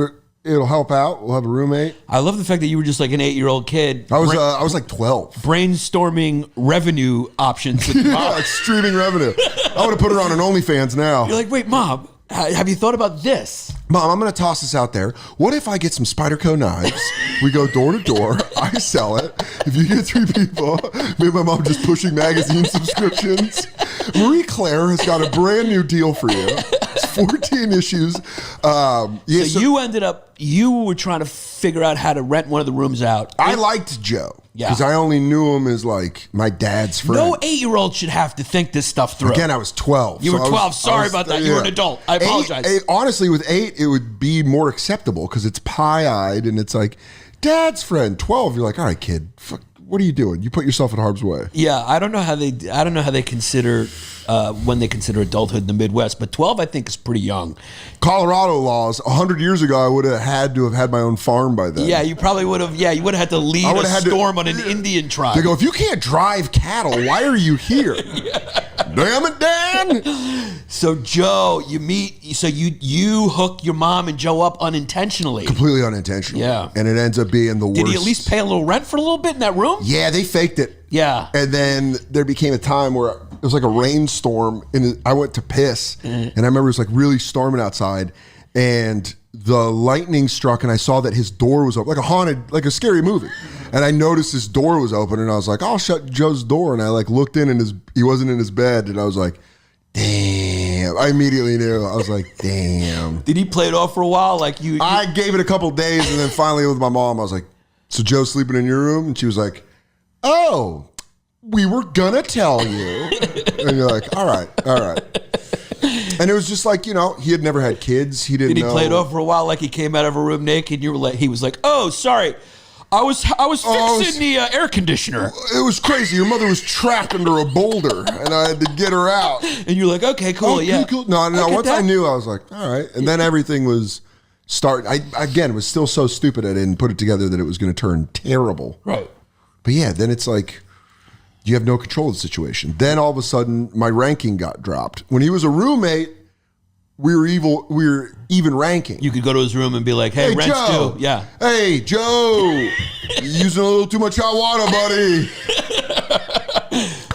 It'll help out. We'll have a roommate. I love the fact that you were just like an 8-year-old kid. I was like 12. Brainstorming revenue options. With your mom. Yeah, streaming revenue. I would have put her on an OnlyFans now. You're like, wait, Mom, have you thought about this? Mom, I'm going to toss this out there. What if I get some Spyderco knives? We go door to door. I sell it. If you get 3 people, maybe my mom just pushing magazine subscriptions. Marie Claire has got a brand new deal for you. It's 14 issues. So you were trying to figure out how to rent one of the rooms out. I liked Joe. Because I only knew him as like my dad's friend. No 8-year-old should have to think this stuff through. Again, I was 12. You were 12. Sorry about that. You were an adult. I apologize. Honestly, with 8, it would be more acceptable because it's pie-eyed and it's like, dad's friend. 12, you're like, all right, kid, what are you doing? You put yourself in harm's way. Yeah, I don't know how they consider when they consider adulthood in the Midwest, but 12 I think is pretty young. Colorado laws, 100 years ago, I would have had to have had my own farm by then. Yeah, you probably would have. Yeah, you would have had to lead a storm on an Indian tribe. They go, if you can't drive cattle, why are you here? Damn it, Dan! So Joe, you hook your mom and Joe up unintentionally. Completely unintentionally. Yeah. And it ends up being the worst. Did he at least pay a little rent for a little bit in that room? Yeah, they faked it. Yeah. And then there became a time where it was like a rainstorm and I went to piss. And I remember it was like really storming outside and the lightning struck and I saw that his door was open, like a scary movie. And I noticed his door was open and I was like, I'll shut Joe's door. And I like looked in and he wasn't in his bed. And I was like, damn. I immediately knew. I was like, damn. Did he play it off for a while? I gave it a couple days and then finally with my mom, I was like, so Joe's sleeping in your room? And she was like, oh, we were gonna tell you. And you're like, all right. And it was just like, he had never had kids. He didn't know. Did he play it off for a while like he came out of a room naked and he was like, oh, sorry. I was fixing the air conditioner. It was crazy. Your mother was trapped under a boulder, and I had to get her out. And you're like, okay, cool, yeah. Cool. No. Once I knew, I was like, all right. And then everything was starting. I was still so stupid I didn't put it together that it was going to turn terrible. Right. But yeah, then it's like you have no control of the situation. Then all of a sudden, my ranking got dropped. When he was a roommate, we were even ranking. You could go to his room and be like, hey rent's Joe. due. Yeah. Hey, Joe, you're using a little too much hot water, buddy.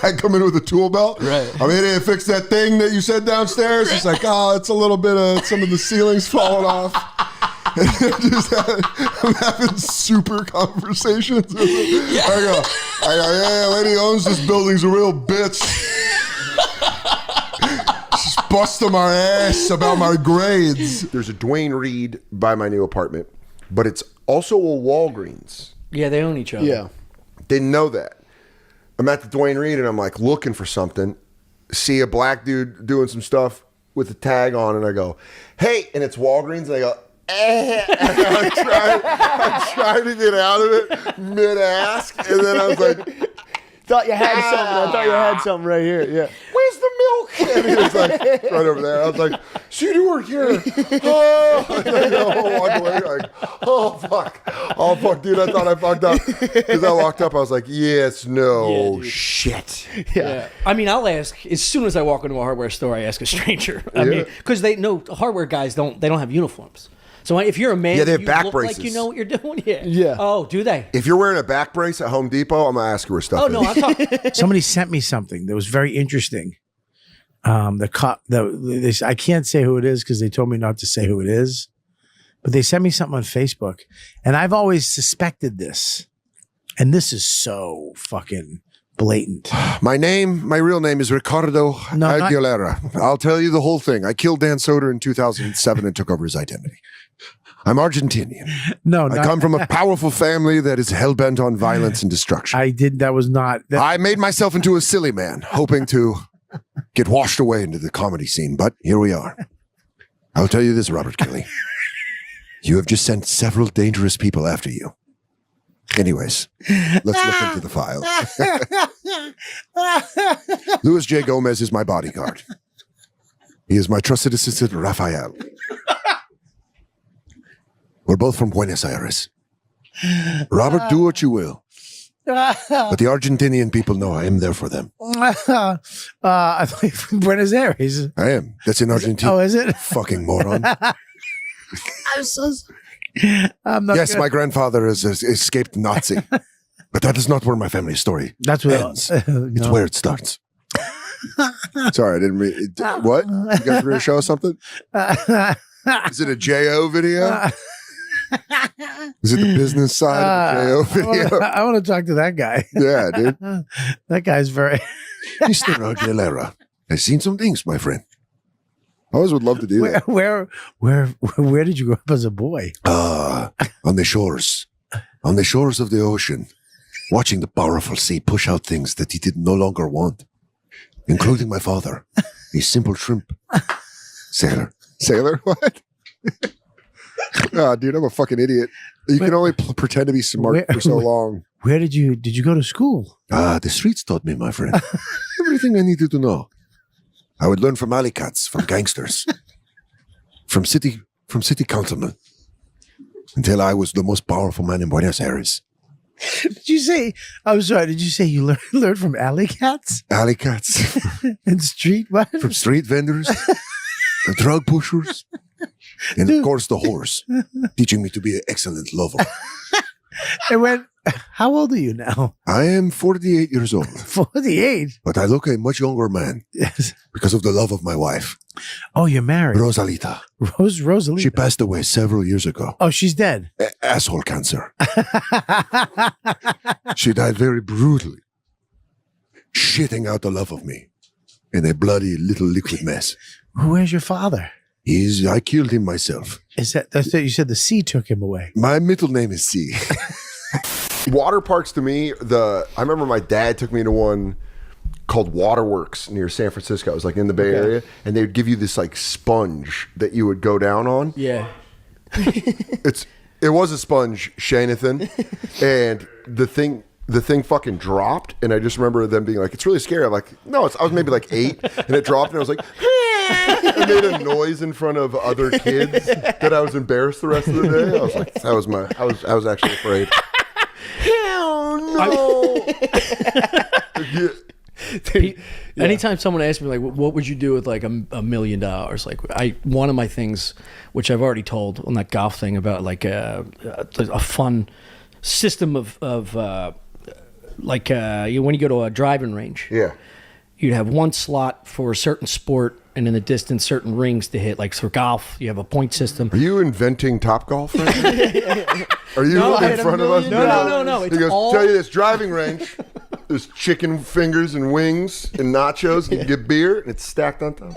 I come in with a tool belt. Right. I'm in here to fix that thing that you said downstairs. It's like, it's a little bit of some of the ceilings falling off. I'm having super conversations. Yeah. I go, yeah, lady who owns this building's a real bitch. She's busting my ass about my grades. There's a Dwayne Reed by my new apartment, but it's also a Walgreens. Yeah, they own each other. Yeah. Didn't know that. I'm at the Dwayne Reed and I'm like looking for something. See a black dude doing some stuff with a tag on and I go, hey, and it's Walgreens. And I go, and I tried to get out of it mid-ask. And then I was like, thought you had something. I thought you had something right here. Yeah. Where's the milk? And he was like, right over there. I was like, she do work here. Oh, and I walk away. Like, oh, fuck, dude. I thought I fucked up. Because I walked up, I was like, yes, no, shit. Yeah. I mean, I'll ask, as soon as I walk into a hardware store, I ask a stranger. I mean, because they know hardware guys don't have uniforms. So if you're a man, they have you back look braces. like you know what you're doing. Yeah. Oh, do they? If you're wearing a back brace at Home Depot, I'm gonna ask you where stuff is. No, I'm talking. Somebody sent me something that was very interesting. I can't say who it is because they told me not to say who it is, but they sent me something on Facebook, and I've always suspected this, and this is so fucking blatant. My real name is Ricardo Aguilera. I'll tell you the whole thing. I killed Dan Soder in 2007 and took over his identity. I'm Argentinian. I come from a powerful family that is hell-bent on violence and destruction. I made myself into a silly man, hoping to get washed away into the comedy scene, but here we are. I'll tell you this, Robert Kelly. You have just sent several dangerous people after you. Anyways, let's look into the file. Luis J. Gomez is my bodyguard. He is my trusted assistant, Rafael. We're both from Buenos Aires. Robert, do what you will. But the Argentinian people know I am there for them. I thought you were from Buenos Aires. I am. That's in Argentina. Oh, is it? Fucking moron. I'm so sorry. I'm not Yes, gonna- my grandfather is an escaped Nazi. But that is not where my family story That's where ends. It's where it starts. Sorry, I didn't mean what? You guys were going to show us something? Is it a J.O. video? Is it the business side of the J.O. video? I want to talk to that guy. Yeah, dude. That guy's very. Mr. Aguilera, I've seen some things, my friend. I always would love to do that. Where did you grow up as a boy? On the shores of the ocean, watching the powerful sea push out things that he did no longer want, including my father, a simple shrimp. Sailor? What? Oh, dude, I'm a fucking idiot. You can only pretend to be smart for so long. Where did you go to school? The streets taught me, my friend. Everything I needed to know. I would learn from alley cats, from gangsters, from city councilmen, until I was the most powerful man in Buenos Aires. Did you say? I'm sorry. Did you say you learned from alley cats? Alley cats. And street what? From street vendors, and drug pushers, and of course the horse, teaching me to be an excellent lover. And how old are you now? I am 48 years old. 48? But I look a much younger man. Yes. Because of the love of my wife. Oh, you're married? Rosalita. Rosalita? She passed away several years ago. Oh, she's dead? Asshole cancer. She died very brutally. Shitting out the love of me. In a bloody little liquid mess. Where's your father? I killed him myself. That's what you said the sea took him away. My middle name is C. Water parks to me, I remember my dad took me to one called Waterworks near San Francisco. It was like in the Bay Area. And they would give you this like sponge that you would go down on. Yeah. It was a sponge, Shanathan. And the thing fucking dropped. And I just remember them being like, it's really scary. I'm like, no, I was maybe like 8. And it dropped and I was like, I made a noise in front of other kids that I was embarrassed the rest of the day. I was like, I was actually afraid. Hell no. Anytime someone asks me like, what would you do with like $1 million? Like one of my things, which I've already told on that golf thing about like a fun system of when you go to a driving range. Yeah. You'd have one slot for a certain sport, and in the distance, certain rings to hit. Like for golf, you have a point system. Are you inventing Topgolf right now? Are you in front of us? No. He goes, tell you this driving range, there's chicken fingers and wings and nachos, and you get beer, and it's stacked on top.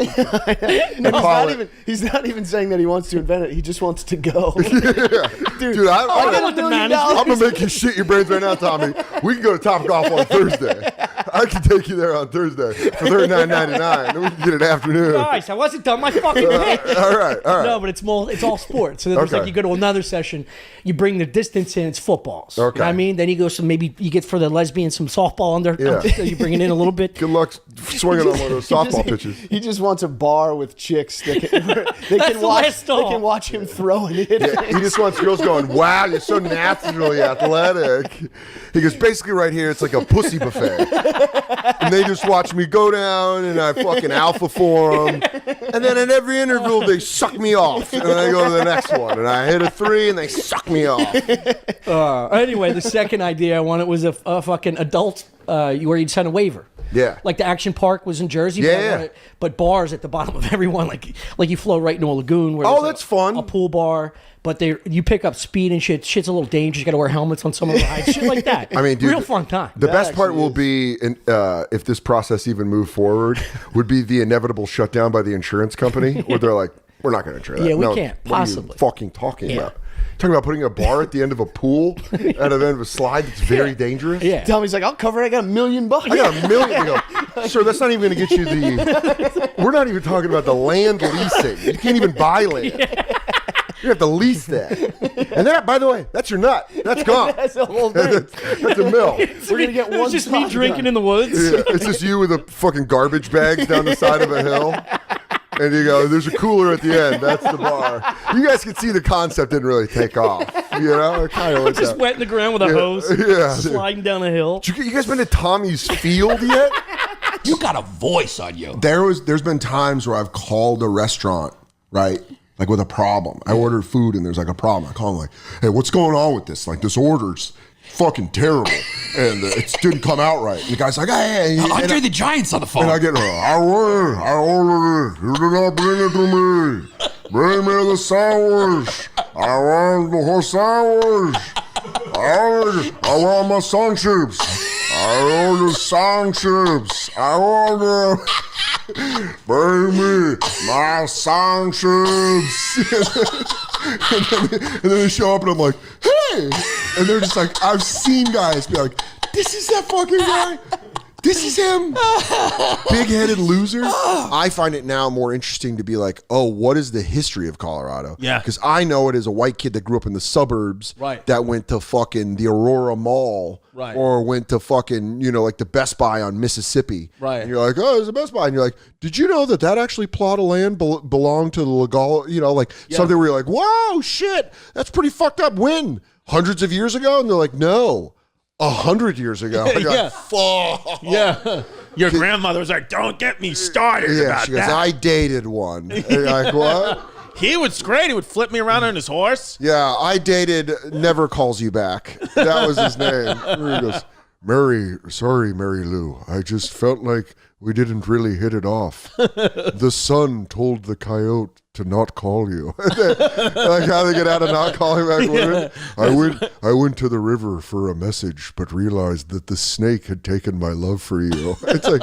He's not even saying that he wants to invent it. He just wants to go. Dude, I'm going to make you shit your brains right now, Tommy. We can go to Topgolf on Thursday. I can take you there on Thursday for $39.99. Then we can get an afternoon. Guys, I wasn't done my fucking pitch. All right. No, but it's all sports. So then there's like you go to another session, you bring the distance in, it's footballs. Okay. You know what I mean? Then you go maybe you get for the lesbians some softball under. Yeah. You bring it in a little bit. Good luck swinging on one of those softball pitches. He just wants a bar with chicks that can watch him throw and hit. Yeah, he just wants girls going, wow, you're so naturally athletic. He goes, basically right here, it's like a pussy buffet. And they just watch me go down and I fucking alpha for them. And then at every interval, they suck me off. And then I go to the next one. And I hit a 3 and they suck me off. Anyway, the second idea I wanted was a fucking adult where you'd sign a waiver. Yeah. Like the Action Park was in Jersey. But bars at the bottom of everyone, like you flow right into a lagoon. Where that's fun. A pool bar. But you pick up speed and shit. Shit's a little dangerous. You got to wear helmets on some of the rides. Shit like that. I mean, dude, real fun time. The best part will be, if this process even moved forward, would be the inevitable shutdown by the insurance company, where they're like, "We're not going to insure that." Yeah, we can't possibly. What are you fucking talking about? Talking about putting a bar at the end of a pool, at the end of a slide that's very dangerous. Yeah. Tommy's like, I'll cover it. I got $1 million. I got $1 million. You go, sir, that's not even going to get you we're not even talking about the land leasing. You can't even buy land. You have to lease that. And that, by the way, that's your nut. That's gone. That's the whole thing. That's a mill. We're gonna get one. It's just me drinking in the woods. Yeah, it's just you with a fucking garbage bags down the side of a hill. And you go, there's a cooler at the end. That's the bar. You guys can see the concept didn't really take off. You know, it kind of went Just down. wetting the ground with a hose. Yeah. Sliding down a hill. You guys been to Tommy's Field yet? You got a voice on you. There's been times where I've called a restaurant, right? Like with a problem. I ordered food and there's like a problem. I call them like, hey, what's going on with this? Like this order's fucking terrible. And it didn't come out right. And the guy's like, hey. Andre the Giant's on the phone. And I get, I ordered it. You did not bring it to me. Bring me the sandwich. I want the whole sandwich. I want my song chips. I ordered song chips. I ordered. Bring me my song chips. and then they show up and I'm like, hey. And they're just like, I've seen guys be like, this is that fucking guy. This is him. Big-headed loser. I find it now more interesting to be like, oh, what is the history of Colorado? Yeah. Because I know it as a white kid that grew up in the suburbs that went to fucking the Aurora Mall or went to fucking, you know, like the Best Buy on Mississippi. Right. And you're like, oh, there's a Best Buy. And you're like, did you know that actually plot of land belonged to the legal, you know, like something where you're like, wow, shit, that's pretty fucked up. When? Hundreds of years ago? And they're like, no. 100 years ago. I got, fuck. Yeah. Your grandmother was like, don't get me started about she goes, that. I dated one. And you're like, what? He was great. He would flip me around on his horse. Yeah, I dated Never Calls You Back. That was his name. He goes, Mary Lou. I just felt like we didn't really hit it off. The sun told the coyote to not call you. Like how they get out of not calling back women. I went to the river for a message, but realized that the snake had taken my love for you. It's like,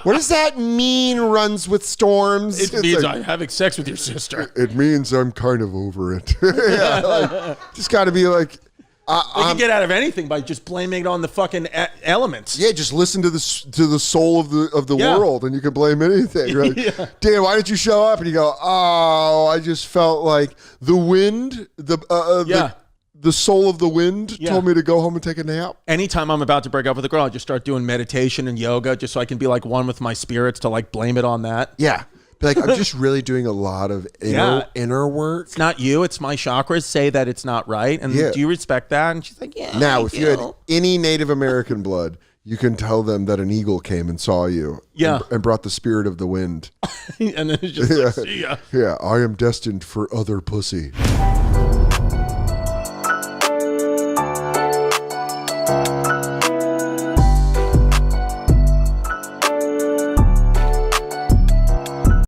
what does that mean? Runs with storms. It means I'm having sex with your sister. It means I'm kind of over it. Yeah, like, just got to be like. They can get out of anything by just blaming it on the fucking elements. Yeah, just listen to the soul of the world, and you can blame anything. You're like, Dan, why didn't you show up? And you go, oh, I just felt like the wind, the soul of the wind told me to go home and take a nap. Anytime I'm about to break up with a girl, I just start doing meditation and yoga just so I can be like one with my spirits to like blame it on that. Yeah. Like, I'm just really doing a lot of inner work. It's not you. It's my chakras say that it's not right. And do you respect that? And she's like, yeah. Now, if you had any Native American blood, you can tell them that an eagle came and saw you and brought the spirit of the wind. And then it's just like, see ya. Yeah, I am destined for other pussy.